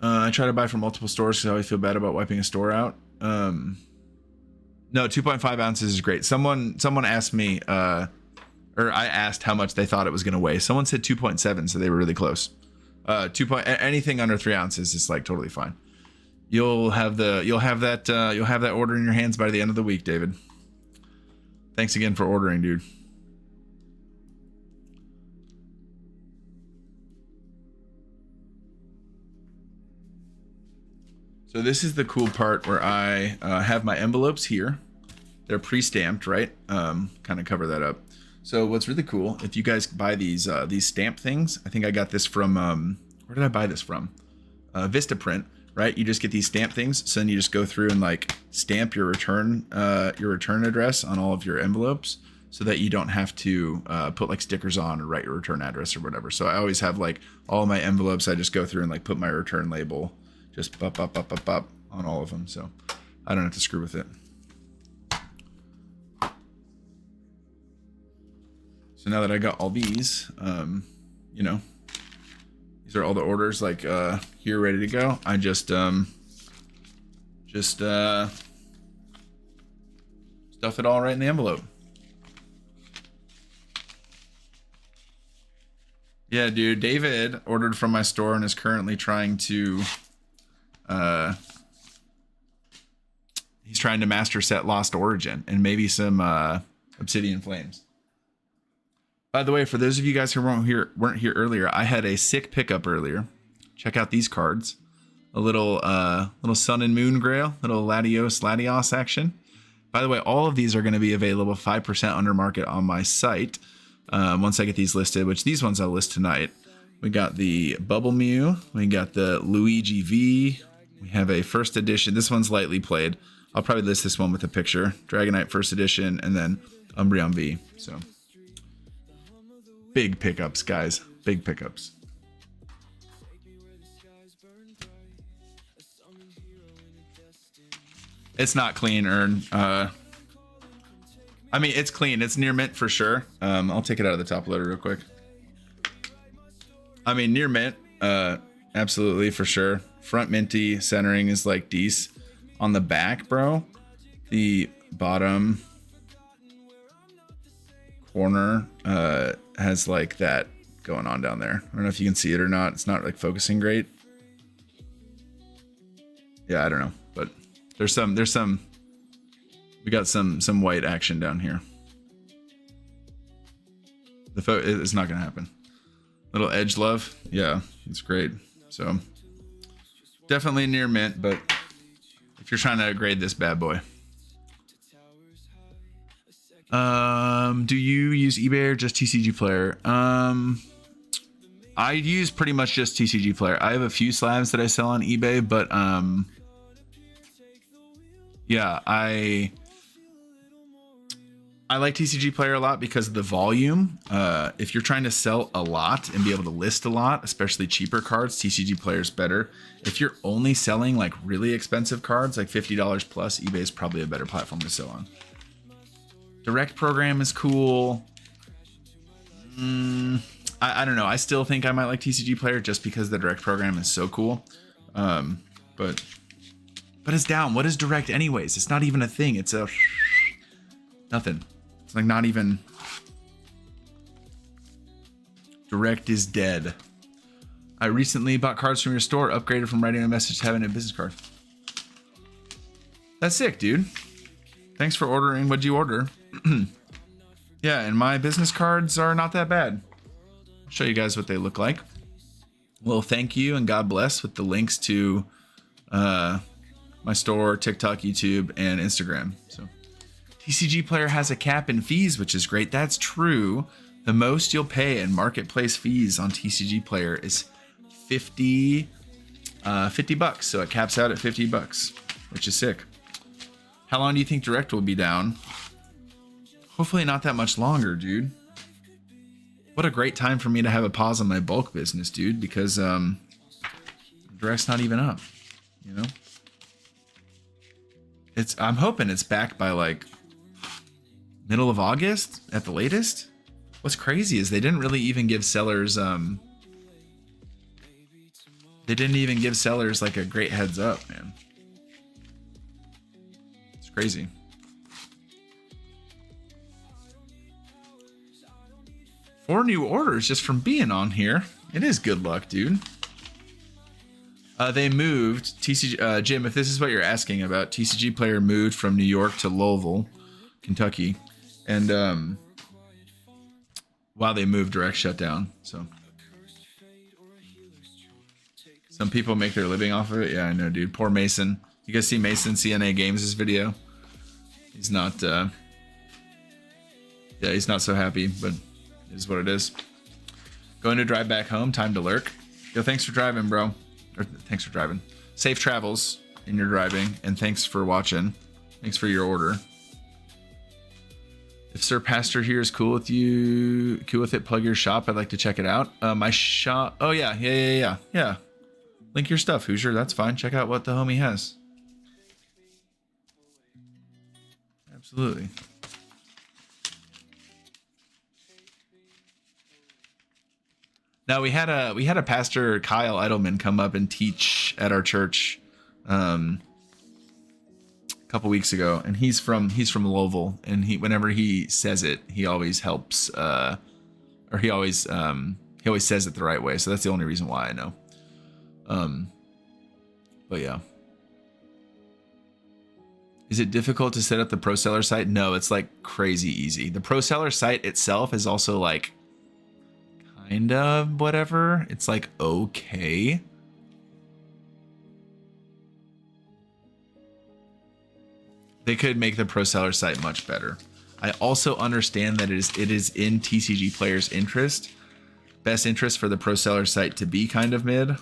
I try to buy from multiple stores because I always feel bad about wiping a store out. No, 2.5 ounces is great. Someone asked me, or I asked how much they thought it was going to weigh. Someone said 2.7, so they were really close. Anything under 3 ounces is like totally fine. You'll have that order in your hands by the end of the week, David. Thanks again for ordering, dude. So this is the cool part where I have my envelopes here. They're pre-stamped, right? Kind of cover that up. So what's really cool, if you guys buy these stamp things, I think I got this from where did I buy this from? Vistaprint, right? You just get these stamp things, so then you just go through and like stamp your return address on all of your envelopes, so that you don't have to put like stickers on or write your return address or whatever. So I always have like all of my envelopes, I just go through and like put my return label, just bop on all of them, so I don't have to screw with it. So now that I got all these, you know, these are all the orders like here ready to go. I just stuff it all right in the envelope. Yeah, dude, David ordered from my store and is currently trying to he's trying to master set Lost Origin and maybe some Obsidian Flames. By the way, for those of you guys who weren't here earlier, I had a sick pickup earlier. Check out these cards. A little Sun and Moon Grail, little Latios action. By the way, all of these are going to be available 5% under market on my site once I get these listed, which these ones I'll list tonight. We got the Bubble Mew. We got the Luigi V. We have a first edition. This one's lightly played. I'll probably list this one with a picture. Dragonite first edition, and then Umbreon V. So big pickups, guys. Big pickups. It's not clean, Ern. I mean, it's clean. It's near mint for sure. I'll take it out of the top loader real quick. I mean, near mint, absolutely for sure. Front minty, centering is like decent. On the back, bro, the bottom corner has like that going on down there. I don't know if you can see it or not. It's not like focusing great. Yeah, I don't know, but there's some we got some white action down here. It's not gonna happen. Little edge love, yeah, it's great. So definitely near mint, but if you're trying to grade this bad boy. Do you use eBay or just TCG Player? I use pretty much just TCG Player. I have a few slabs that I sell on eBay, but yeah, I like TCG Player a lot because of the volume. If you're trying to sell a lot and be able to list a lot, especially cheaper cards, TCG Player is better. If you're only selling like really expensive cards, like $50 plus, eBay is probably a better platform to sell on. Direct program is cool. I don't know. I still think I might like TCG Player just because the direct program is so cool. But it's down. What is direct anyways? It's not even a thing. It's a nothing. It's like not even. Direct is dead. I recently bought cards from your store, upgraded from writing a message to having a business card. That's sick, dude. Thanks for ordering. What'd you order? Yeah, and my business cards are not that bad. I'll show you guys what they look like. Well, thank you and God bless with the links to my store, TikTok, YouTube, and Instagram. So TCG Player has a cap in fees, which is great. That's true. The most you'll pay in marketplace fees on TCG Player is $50 bucks. So it caps out at $50, which is sick. How long do you think direct will be down? Hopefully not that much longer, dude. What a great time for me to have a pause on my bulk business, dude, because direct's not even up, you know? I'm hoping it's back by like middle of August at the latest. What's crazy is they didn't really even give sellers like a great heads up, man. It's crazy. 4 new orders just from being on here. It is good luck, dude. They moved TCG Jim, if this is what you're asking about, TCG Player moved from New York to Louisville, Kentucky, and while they moved, direct shut down. So some people make their living off of it. Yeah, I know, dude. Poor Mason. You guys see Mason CNA Games' video? He's not Yeah, he's not so happy, but it is what it is. Going to drive back home. Time to lurk. Yo, thanks for driving, bro. Or thanks for driving. Safe travels in your driving, and thanks for watching. Thanks for your order. If Sir Pastor here is cool with it, plug your shop. I'd like to check it out. My shop. Oh yeah. Link your stuff, Hoosier. That's fine. Check out what the homie has. Absolutely. Now we had a pastor, Kyle Edelman, come up and teach at our church a couple weeks ago, and he's from Louisville, and whenever he says it, he always helps, or he always says it the right way. So that's the only reason why I know. But yeah. Is it difficult to set up the pro seller site? No, it's like crazy easy. The pro seller site itself is also like kind of whatever. It's like okay. They could make the pro seller site much better. I also understand that it is in TCG players' best interest for the pro seller site to be kind of mid.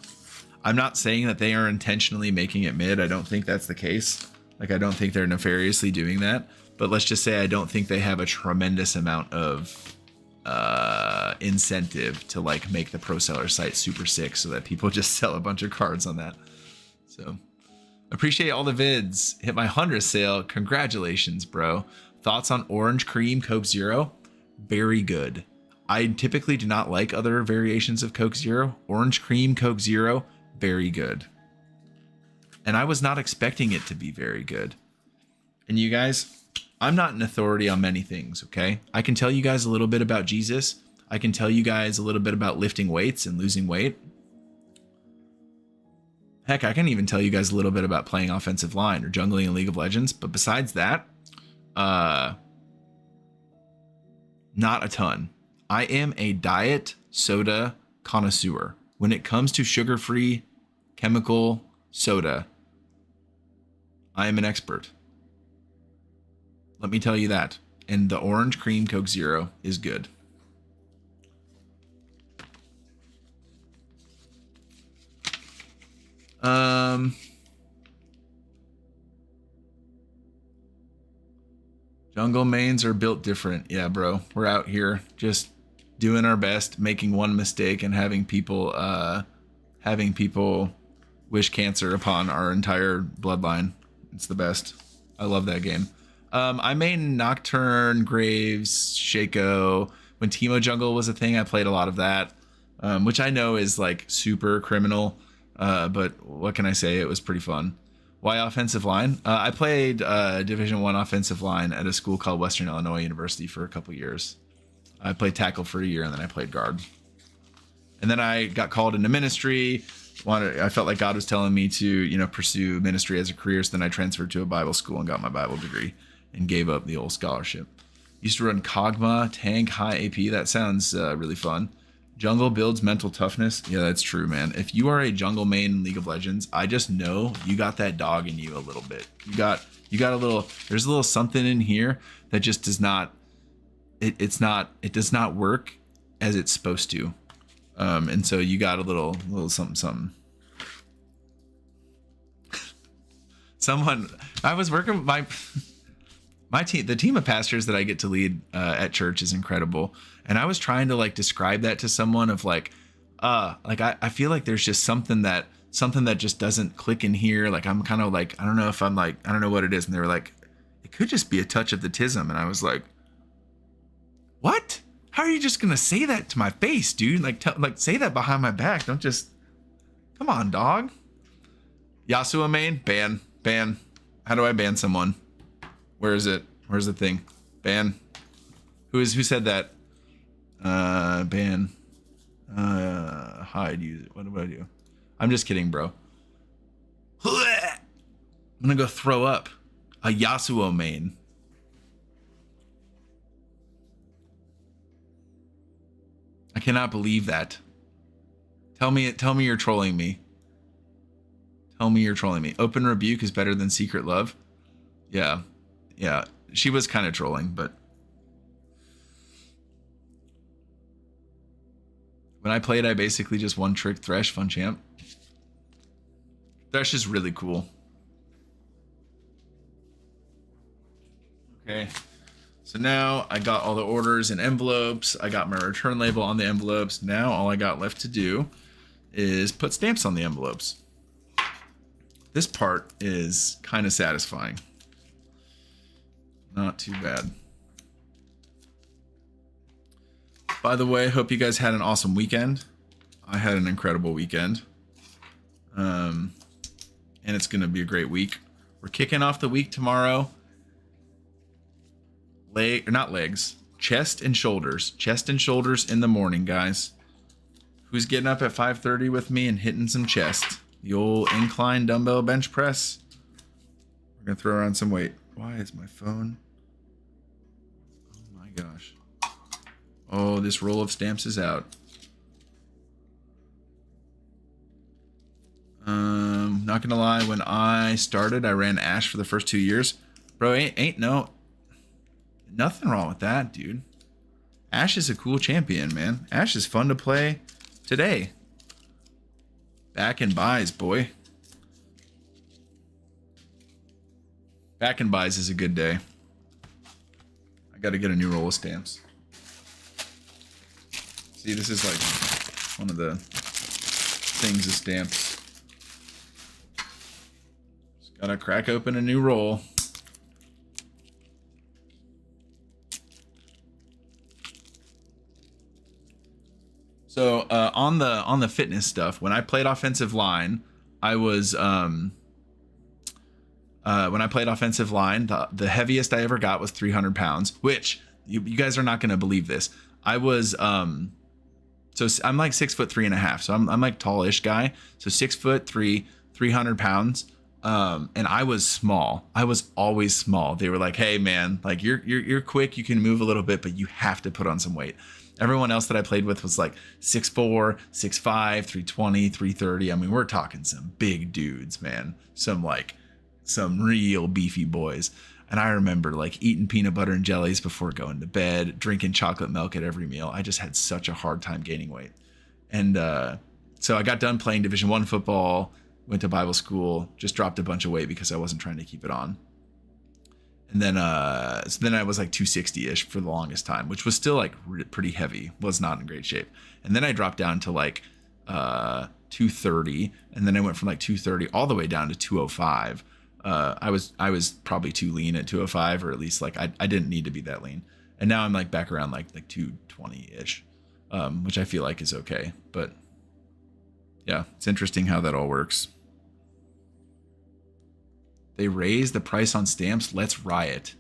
I'm not saying that they are intentionally making it mid. I don't think that's the case. Like, I don't think they're nefariously doing that. But let's just say I don't think they have a tremendous amount of incentive to like make the pro seller site super sick so that people just sell a bunch of cards on that. So appreciate all the vids. Hit my 100th sale. Congratulations, bro. Thoughts on Orange Cream Coke Zero? Very good. I typically do not like other variations of Coke Zero. Orange Cream Coke Zero, very good. And I was not expecting it to be very good. And you guys, I'm not an authority on many things, okay? I can tell you guys a little bit about Jesus. I can tell you guys a little bit about lifting weights and losing weight. Heck, I can even tell you guys a little bit about playing offensive line or jungling in League of Legends. But besides that, not a ton. I am a diet soda connoisseur. When it comes to sugar-free chemical soda, I am an expert. Let me tell you that. And the Orange Cream Coke Zero is good. Jungle mains are built different. Yeah, bro. We're out here just doing our best, making one mistake and having people wish cancer upon our entire bloodline. It's the best. I love that game. I main Nocturne, Graves, Shaco. When Teemo Jungle was a thing, I played a lot of that, which I know is like super criminal. But what can I say? It was pretty fun. Why offensive line? I played Division I offensive line at a school called Western Illinois University for a couple years. I played tackle for a year, and then I played guard. And then I got called into ministry. I felt like God was telling me to, pursue ministry as a career. So then I transferred to a Bible school and got my Bible degree and gave up the old scholarship. Used to run Kog'Maw, tank, high AP. That sounds really fun. Jungle builds mental toughness. Yeah, that's true, man. If you are a jungle main in League of Legends, I just know you got that dog in you a little bit. You got a little, there's a little something in here that just does not, it does not work as it's supposed to. And so you got a little something. I was working with my team, the team of pastors that I get to lead at church is incredible. And I was trying to like describe that to someone of I feel like there's just something that just doesn't click in here. Like, I'm kind of like, I don't know what it is. And they were like, it could just be a touch of the tism. And I was like, what? How are you just going to say that to my face, dude? Like, say that behind my back. Don't just, come on, dog. Yasuo main, ban. How do I ban someone? Where is it? Where's the thing? Ban. Who said that? Ban. Hide. Use it. What do I do? I'm just kidding, bro. I'm gonna go throw up. A Yasuo main. I cannot believe that. Tell me you're trolling me. Tell me you're trolling me. Open rebuke is better than secret love. Yeah. She was kind of trolling, but When I played, I basically just one trick Thresh, fun champ. Thresh is really cool. Okay. So now I got all the orders in envelopes. I got my return label on the envelopes. Now all I got left to do is put stamps on the envelopes. This part is kind of satisfying. Not too bad. By the way, hope you guys had an awesome weekend. I had an incredible weekend. And it's going to be a great week. We're kicking off the week tomorrow. Not legs, chest and shoulders. Chest and shoulders in the morning, guys. Who's getting up at 5:30 with me and hitting some chest? The old incline dumbbell bench press. We're going to throw around some weight. Why is my phone? Oh my gosh. Oh, this roll of stamps is out. Not gonna lie, when I started, I ran Ashe for the first 2 years. Bro, ain't nothing wrong with that, dude. Ashe is a cool champion, man. Ashe is fun to play today. Back and buys, boy. Back and buys is a good day. I gotta get a new roll of stamps. See, this is like one of the things of stamps. Just gotta crack open a new roll. So on the fitness stuff, when I played offensive line, I was when I played offensive line, the heaviest I ever got was 300 pounds, which you guys are not gonna believe this. I was so I'm like 6'3.5", so I'm like tallish guy. So 6'3", 300 pounds. And I was small. I was always small. They were like, "Hey man, like you're quick, you can move a little bit, but you have to put on some weight." Everyone else that I played with was like 6'4", 6'5", 320, 330. I mean, we're talking some big dudes, man. Some real beefy boys. And I remember like eating peanut butter and jellies before going to bed, drinking chocolate milk at every meal. I just had such a hard time gaining weight. And so I got done playing Division I football, went to Bible school, just dropped a bunch of weight because I wasn't trying to keep it on. And then so then I was like 260-ish for the longest time, which was still like pretty heavy, was not in great shape. And then I dropped down to like 230, and then I went from like 230 all the way down to 205. I was probably too lean at 205, or at least like I didn't need to be that lean. And now I'm like back around like 220-ish, which I feel like is okay. But yeah, it's interesting how that all works. They raise the price on stamps. Let's riot.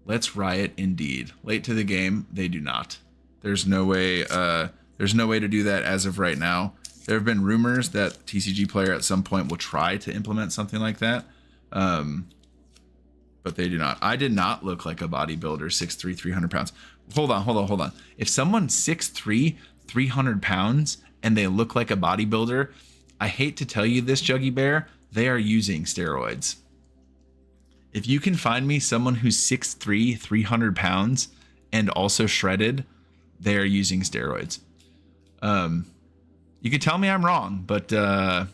Let's riot indeed. Late to the game, they do not. There's no way to do that as of right now. There have been rumors that TCG Player at some point will try to implement something like that. But they do not. I did not look like a bodybuilder, 6'3", 300 pounds. Hold on. If someone's 6'3", 300 pounds and they look like a bodybuilder, I hate to tell you this, Juggy Bear, they are using steroids. If you can find me someone who's 6'3", 300 pounds and also shredded, they are using steroids. You could tell me I'm wrong, but yeah.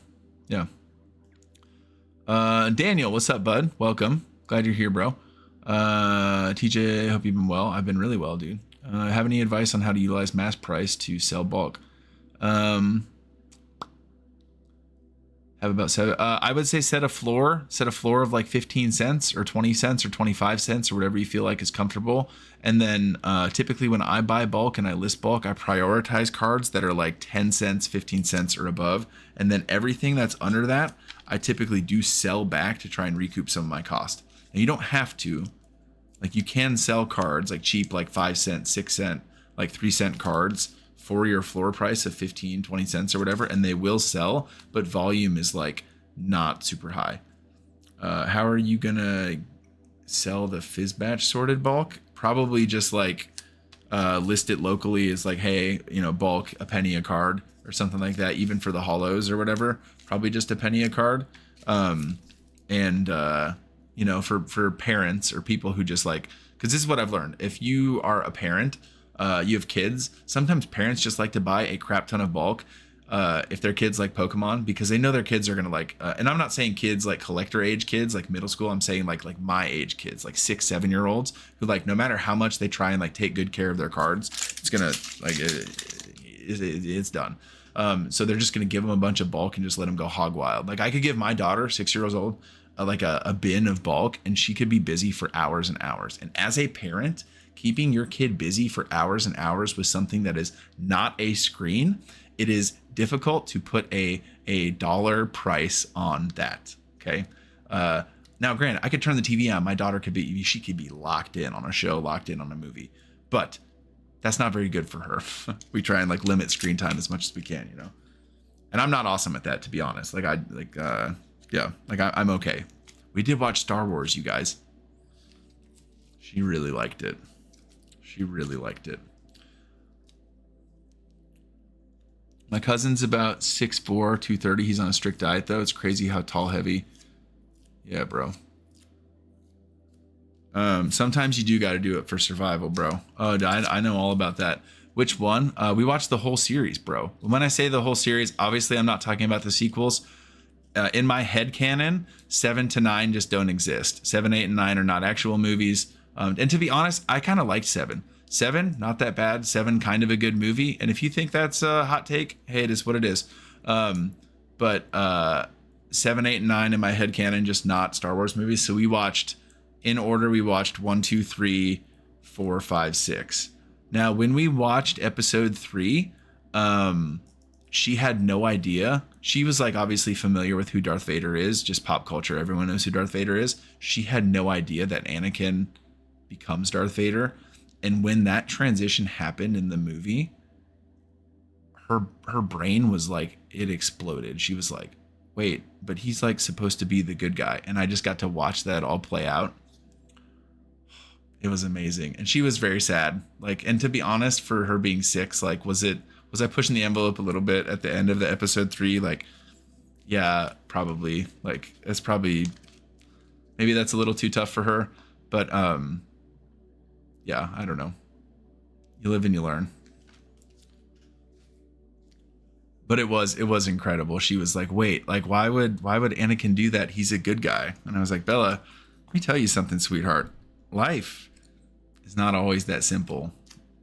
Daniel, what's up, bud? Welcome. Glad you're here, bro. TJ, hope you've been well. I've been really well, dude. Have any advice on how to utilize mass price to sell bulk? Have about seven. I would say set a floor of like 15 cents or 20 cents or 25 cents or whatever you feel like is comfortable. And then typically when I buy bulk and I list bulk, I prioritize cards that are like 10 cents, 15 cents or above. And then everything that's under that, I typically do sell back to try and recoup some of my cost. And you don't have to. Like you can sell cards like cheap, like 5 cent, 6 cent, like 3 cent cards for your floor price of 15, 20 cents or whatever, and they will sell, but volume is like not super high. How are you gonna sell the fizz batch sorted bulk? Probably just like list it locally as like, hey, you know, bulk, a penny a card or something like that, even for the hollows or whatever, probably just a penny a card. You know, for parents or people who just like, because this is what I've learned. If you are a parent, you have kids, sometimes parents just like to buy a crap ton of bulk if their kids like Pokemon, because they know their kids are gonna like. And I'm not saying kids like collector age kids, like middle school. I'm saying like my age kids, like 6-7 year olds, who like no matter how much they try and like take good care of their cards, it's gonna like it's done. So they're just gonna give them a bunch of bulk and just let them go hog wild. Like I could give my daughter, 6 years old, like a bin of bulk, and she could be busy for hours and hours. And as a parent, keeping your kid busy for hours and hours with something that is not a screen, it is difficult to put a dollar price on that. Okay. Now granted, I could turn the TV on. My daughter could be locked in on a show, locked in on a movie, but that's not very good for her. We try and like limit screen time as much as we can, you know? And I'm not awesome at that, to be honest. Like I'm okay. We did watch Star Wars, you guys. She really liked it. She really liked it. My cousin's about 6'4", 230. He's on a strict diet though. It's crazy how tall, heavy. Yeah, bro. Sometimes you do got to do it for survival, bro. Oh, I know all about that. Which one? We watched the whole series, bro. When I say the whole series, obviously I'm not talking about the sequels. In my head canon, 7 to 9 just don't exist. 7, 8, and 9 are not actual movies. And to be honest, I kind of liked 7. 7, not that bad. 7, kind of a good movie. And if you think that's a hot take, hey, it is what it is. But 7, 8, and 9 in my head canon, just not Star Wars movies. So we watched, in order, we watched 1, 2, 3, 4, 5, 6. Now, when we watched episode 3, she had no idea. She was like obviously familiar with who Darth Vader is, just pop culture. Everyone knows who Darth Vader is. She had no idea that Anakin becomes Darth Vader. And when that transition happened in the movie, her brain was like, it exploded. She was like, wait, but he's like supposed to be the good guy. And I just got to watch that all play out. It was amazing. And she was very sad. Like, and to be honest, for her being 6, like, was I pushing the envelope a little bit at the end of the episode 3? Like, yeah, probably. Like, it's probably, maybe that's a little too tough for her. But, yeah, I don't know. You live and you learn. But it was incredible. She was like, wait, like, why would Anakin do that? He's a good guy. And I was like, Bella, let me tell you something, sweetheart. Life is not always that simple.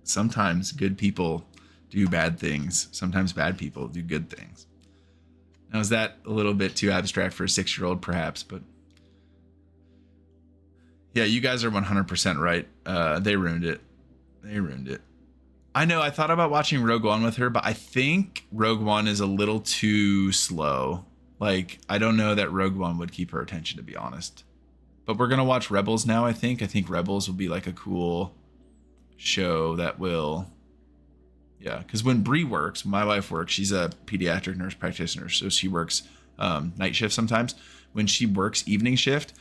Sometimes good people do bad things. Sometimes bad people do good things. Now, is that a little bit too abstract for a 6-year-old, perhaps? But yeah, you guys are 100% right. They ruined it. They ruined it. I know. I thought about watching Rogue One with her, but I think Rogue One is a little too slow. Like, I don't know that Rogue One would keep her attention, to be honest. But we're going to watch Rebels now, I think. I think Rebels will be like a cool show that will... Yeah, because when Bree works, my wife works, she's a pediatric nurse practitioner, so she works night shift sometimes. When she works evening shift,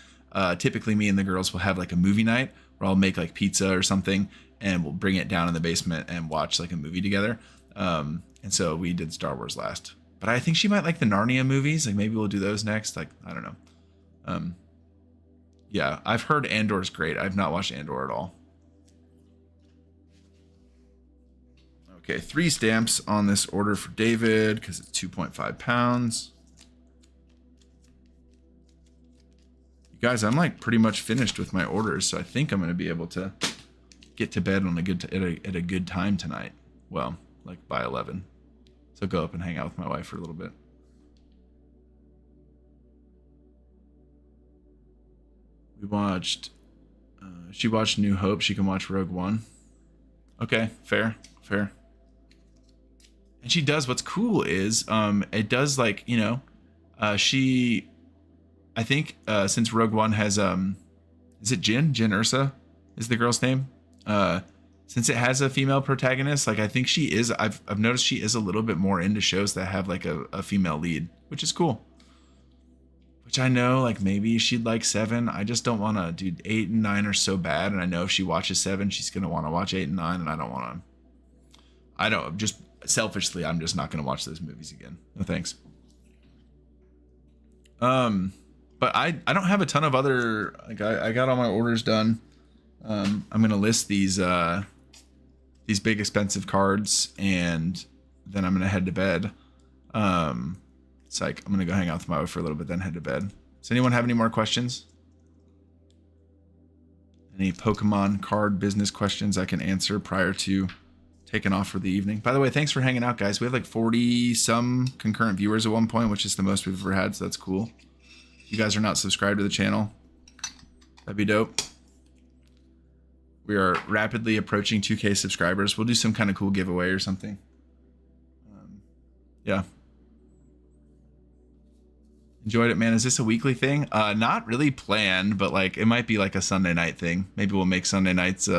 typically me and the girls will have like a movie night where I'll make like pizza or something, and we'll bring it down in the basement and watch like a movie together. And so we did Star Wars last. But I think she might like the Narnia movies. Like maybe we'll do those next. Like, I don't know. Yeah, I've heard Andor's great. I've not watched Andor at all. Okay, 3 stamps on this order for David because it's 2.5 pounds. You guys, I'm like pretty much finished with my orders, so I think I'm going to be able to get to bed on at a good time tonight. Well, like by 11. So go up and hang out with my wife for a little bit. We watched. She watched New Hope. She can watch Rogue One. Okay, fair. And she does. What's cool is it does like, you know, she, I think since Rogue One has is it Jyn Ursa is the girl's name, since it has a female protagonist, like I think she is, I've noticed she is a little bit more into shows that have like a female lead, which is cool. Which I know, like maybe she'd like 7. I just don't want to. Dude, 8 and 9 are so bad, and I know if she watches 7, she's gonna want to watch 8 and 9, and I don't want to. I don't, just selfishly, I'm just not gonna watch those movies again. No thanks. But I don't have a ton of other, like I got all my orders done. I'm gonna list these these big expensive cards, and then I'm gonna head to bed. It's like I'm gonna go hang out with my wife for a little bit, then head to bed. Does anyone have any more questions? Any Pokemon card business questions I can answer prior to taking off for the evening? By the way, thanks for hanging out, guys. We have like 40 some concurrent viewers at one point, which is the most we've ever had, so that's cool. If you guys are not subscribed to the channel, that'd be dope. We are rapidly approaching 2K subscribers. We'll do some kind of cool giveaway or something. Yeah. Enjoyed it, man. Is this a weekly thing? Not really planned, but like it might be like a Sunday night thing. Maybe we'll make Sunday nights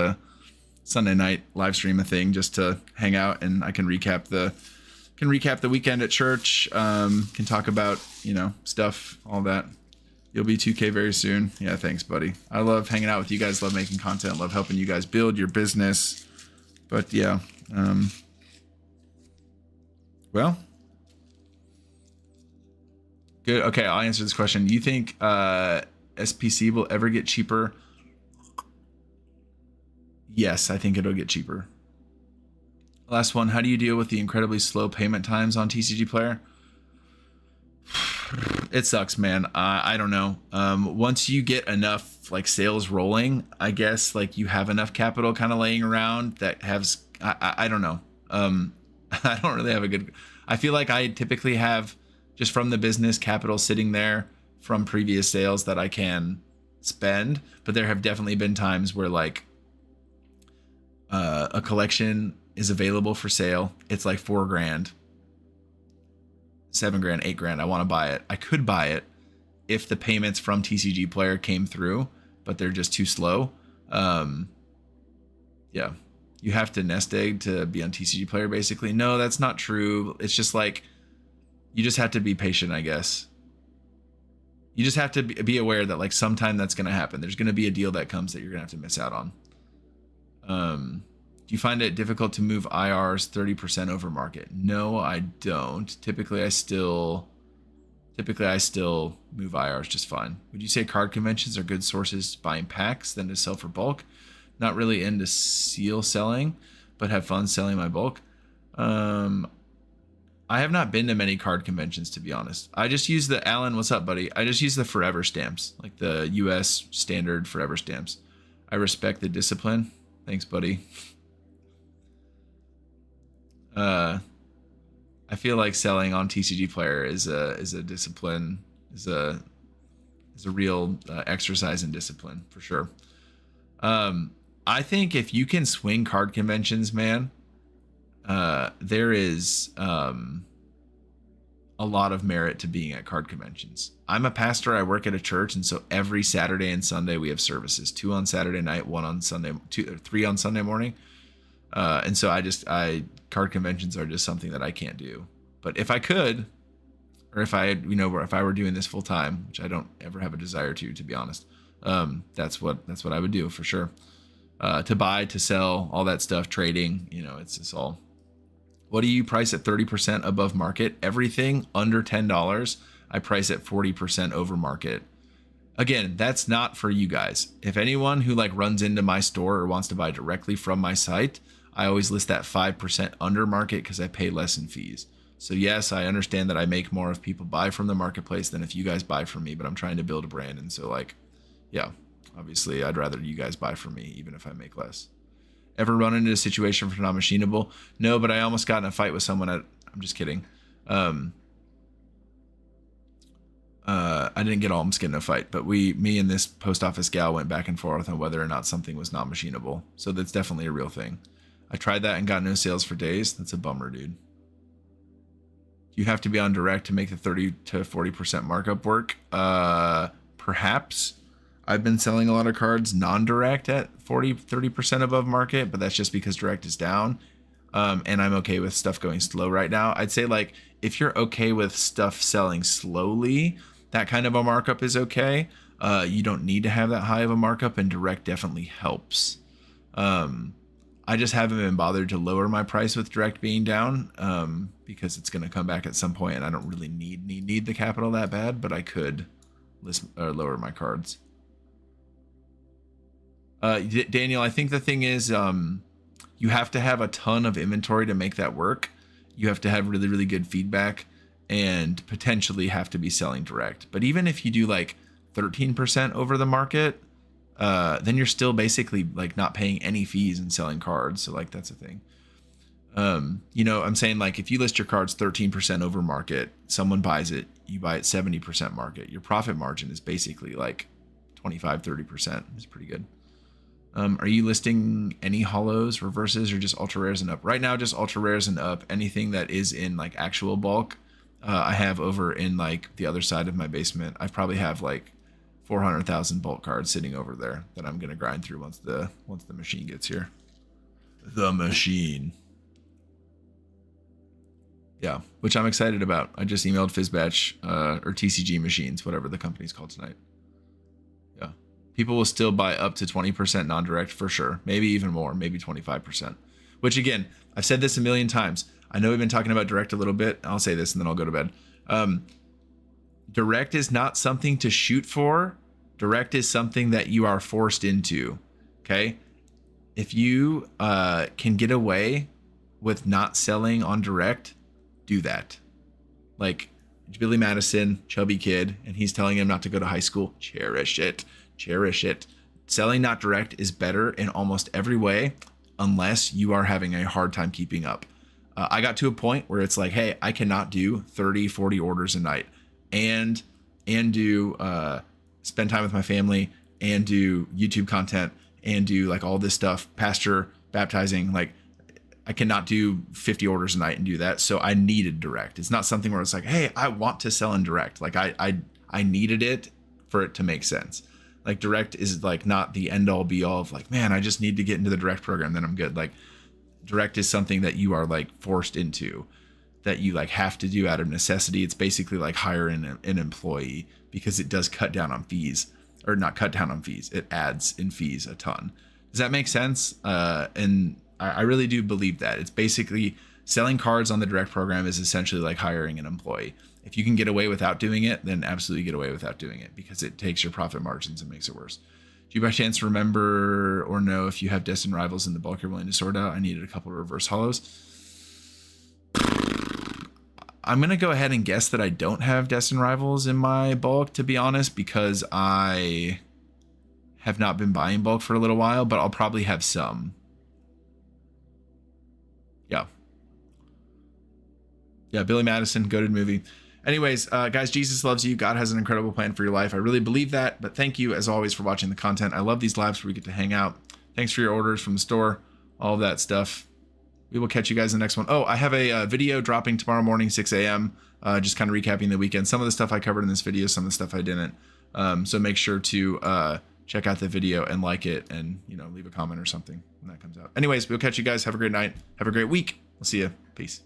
Sunday night live stream a thing just to hang out, and I can recap the weekend at church. Can talk about, you know, stuff, all that. You'll be 2K very soon. Yeah, thanks, buddy. I love hanging out with you guys. Love making content. Love helping you guys build your business. But yeah, well, good. Okay, I'll answer this question. You think SPC will ever get cheaper? Yes, I think it'll get cheaper. Last one. How do you deal with the incredibly slow payment times on TCG Player? It sucks, man. I don't know. Once you get enough like sales rolling, I guess like you have enough capital kind of laying around that has, I don't know. I don't really have a good, I feel like I typically have just from the business capital sitting there from previous sales that I can spend. But there have definitely been times where like a collection is available for sale. It's like $4 grand. $7 grand, $8 grand. I want to buy it. I could buy it if the payments from TCG Player came through, but they're just too slow. Yeah, you have to nest egg to be on TCG Player, basically. No, that's not true. It's just like you just have to be patient, I guess. You just have to be aware that like sometime that's going to happen. There's going to be a deal that comes that you're going to have to miss out on. Do you find it difficult to move IRs 30% over market? No, I don't. Typically I still move IRs just fine. Would you say card conventions are good sources buying packs than to sell for bulk? Not really into seal selling, but have fun selling my bulk. I have not been to many card conventions, to be honest. I just use the Alan. What's up, buddy? I just use the forever stamps, like the US standard forever stamps. I respect the discipline. Thanks, buddy. I feel like selling on TCG Player is a discipline, is a real exercise in discipline for sure. I think if you can swing card conventions, man, there is a lot of merit to being at card conventions. I'm a pastor. I work at a church, and so every Saturday and Sunday we have services: 2 on Saturday night, 1 on Sunday, 3 on Sunday morning. And so card conventions are just something that I can't do. But if I could, or if I were doing this full time, which I don't ever have a desire to be honest, that's what I would do for sure. To buy, to sell, all that stuff, trading, you know, it's all. What do you price at 30% above market? Everything under $10, I price at 40% over market. Again, that's not for you guys. If anyone who like runs into my store or wants to buy directly from my site, I always list that 5% under market because I pay less in fees. So yes, I understand that I make more if people buy from the marketplace than if you guys buy from me, but I'm trying to build a brand. And so like, yeah, obviously I'd rather you guys buy from me, even if I make less. Ever run into a situation for non-machinable? No, but I almost got in a fight with someone I'm just kidding. I didn't get almost get in a fight, but me and this post office gal went back and forth on whether or not something was non-machinable. So that's definitely a real thing. I tried that and got no sales for days. That's a bummer, dude. You have to be on direct to make the 30 to 40% markup work. Perhaps. I've been selling a lot of cards non-direct at 30% above market, but that's just because direct is down. And I'm okay with stuff going slow right now. I'd say like, if you're okay with stuff selling slowly, that kind of a markup is okay. You don't need to have that high of a markup, and direct definitely helps. I just haven't been bothered to lower my price with direct being down, because it's going to come back at some point, and I don't really need the capital that bad, but I could lower my cards. Daniel, I think the thing is, You have to have a ton of inventory to make that work. You have to have really, really good feedback and potentially have to be selling direct. But even if you do like 13% over the market, then you're still basically like not paying any fees and selling cards. So like that's a thing. You know, I'm saying like if you list your cards 13% over market, someone buys it, you buy it 70% market, your profit margin is basically like 25, 30%. It's pretty good. Are you listing any holos, reverses, or just ultra rares and up? Right now, just ultra rares and up. Anything that is in like actual bulk, I have over in like the other side of my basement. I probably have like 400,000 bulk cards sitting over there that I'm gonna grind through once the machine gets here. The machine. Yeah, which I'm excited about. I just emailed Fizzbatch or TCG Machines, whatever the company's called tonight. Yeah, people will still buy up to 20% non-direct for sure. Maybe even more, maybe 25%. Which again, I've said this a million times. I know we've been talking about direct a little bit. I'll say this and then I'll go to bed. Direct is not something to shoot for. Direct is something that you are forced into. Okay, if you can get away with not selling on direct, do that. Like Billy Madison, chubby kid, and he's telling him not to go to high school. Cherish it. Cherish it. Selling not direct is better in almost every way, unless you are having a hard time keeping up. I got to a point where it's like, hey, I cannot do 30, 40 orders a night and do spend time with my family and do YouTube content and do like all this stuff, pastor, baptizing, like I cannot do 50 orders a night and do that. So I needed direct. It's not something where it's like, hey, I want to sell in direct. Like I needed it for it to make sense. Like direct is like not the end all be all of like, man, I just need to get into the direct program, then I'm good. Like direct is something that you are like forced into, that you like have to do out of necessity. It's basically like hiring an employee because it does cut down on fees, or not cut down on fees. It adds in fees a ton. Does that make sense? And I really do believe that. It's basically selling cards on the direct program is essentially like hiring an employee. If you can get away without doing it, then absolutely get away without doing it, because it takes your profit margins and makes it worse. Do you by chance remember or know if you have destined rivals in the bulk you're willing to sort out? I needed a couple of reverse hollows. I'm going to go ahead and guess that I don't have destined rivals in my bulk, to be honest, because I have not been buying bulk for a little while, but I'll probably have some. Yeah, Billy Madison, goated movie. Anyways, guys, Jesus loves you. God has an incredible plan for your life. I really believe that. But thank you, as always, for watching the content. I love these lives where we get to hang out. Thanks for your orders from the store, all of that stuff. We will catch you guys in the next one. Oh, I have a video dropping tomorrow morning, 6 a.m. Just kind of recapping the weekend. Some of the stuff I covered in this video, some of the stuff I didn't. So make sure to check out the video and like it, and leave a comment or something when that comes out. Anyways, we'll catch you guys. Have a great night. Have a great week. We'll see you. Peace.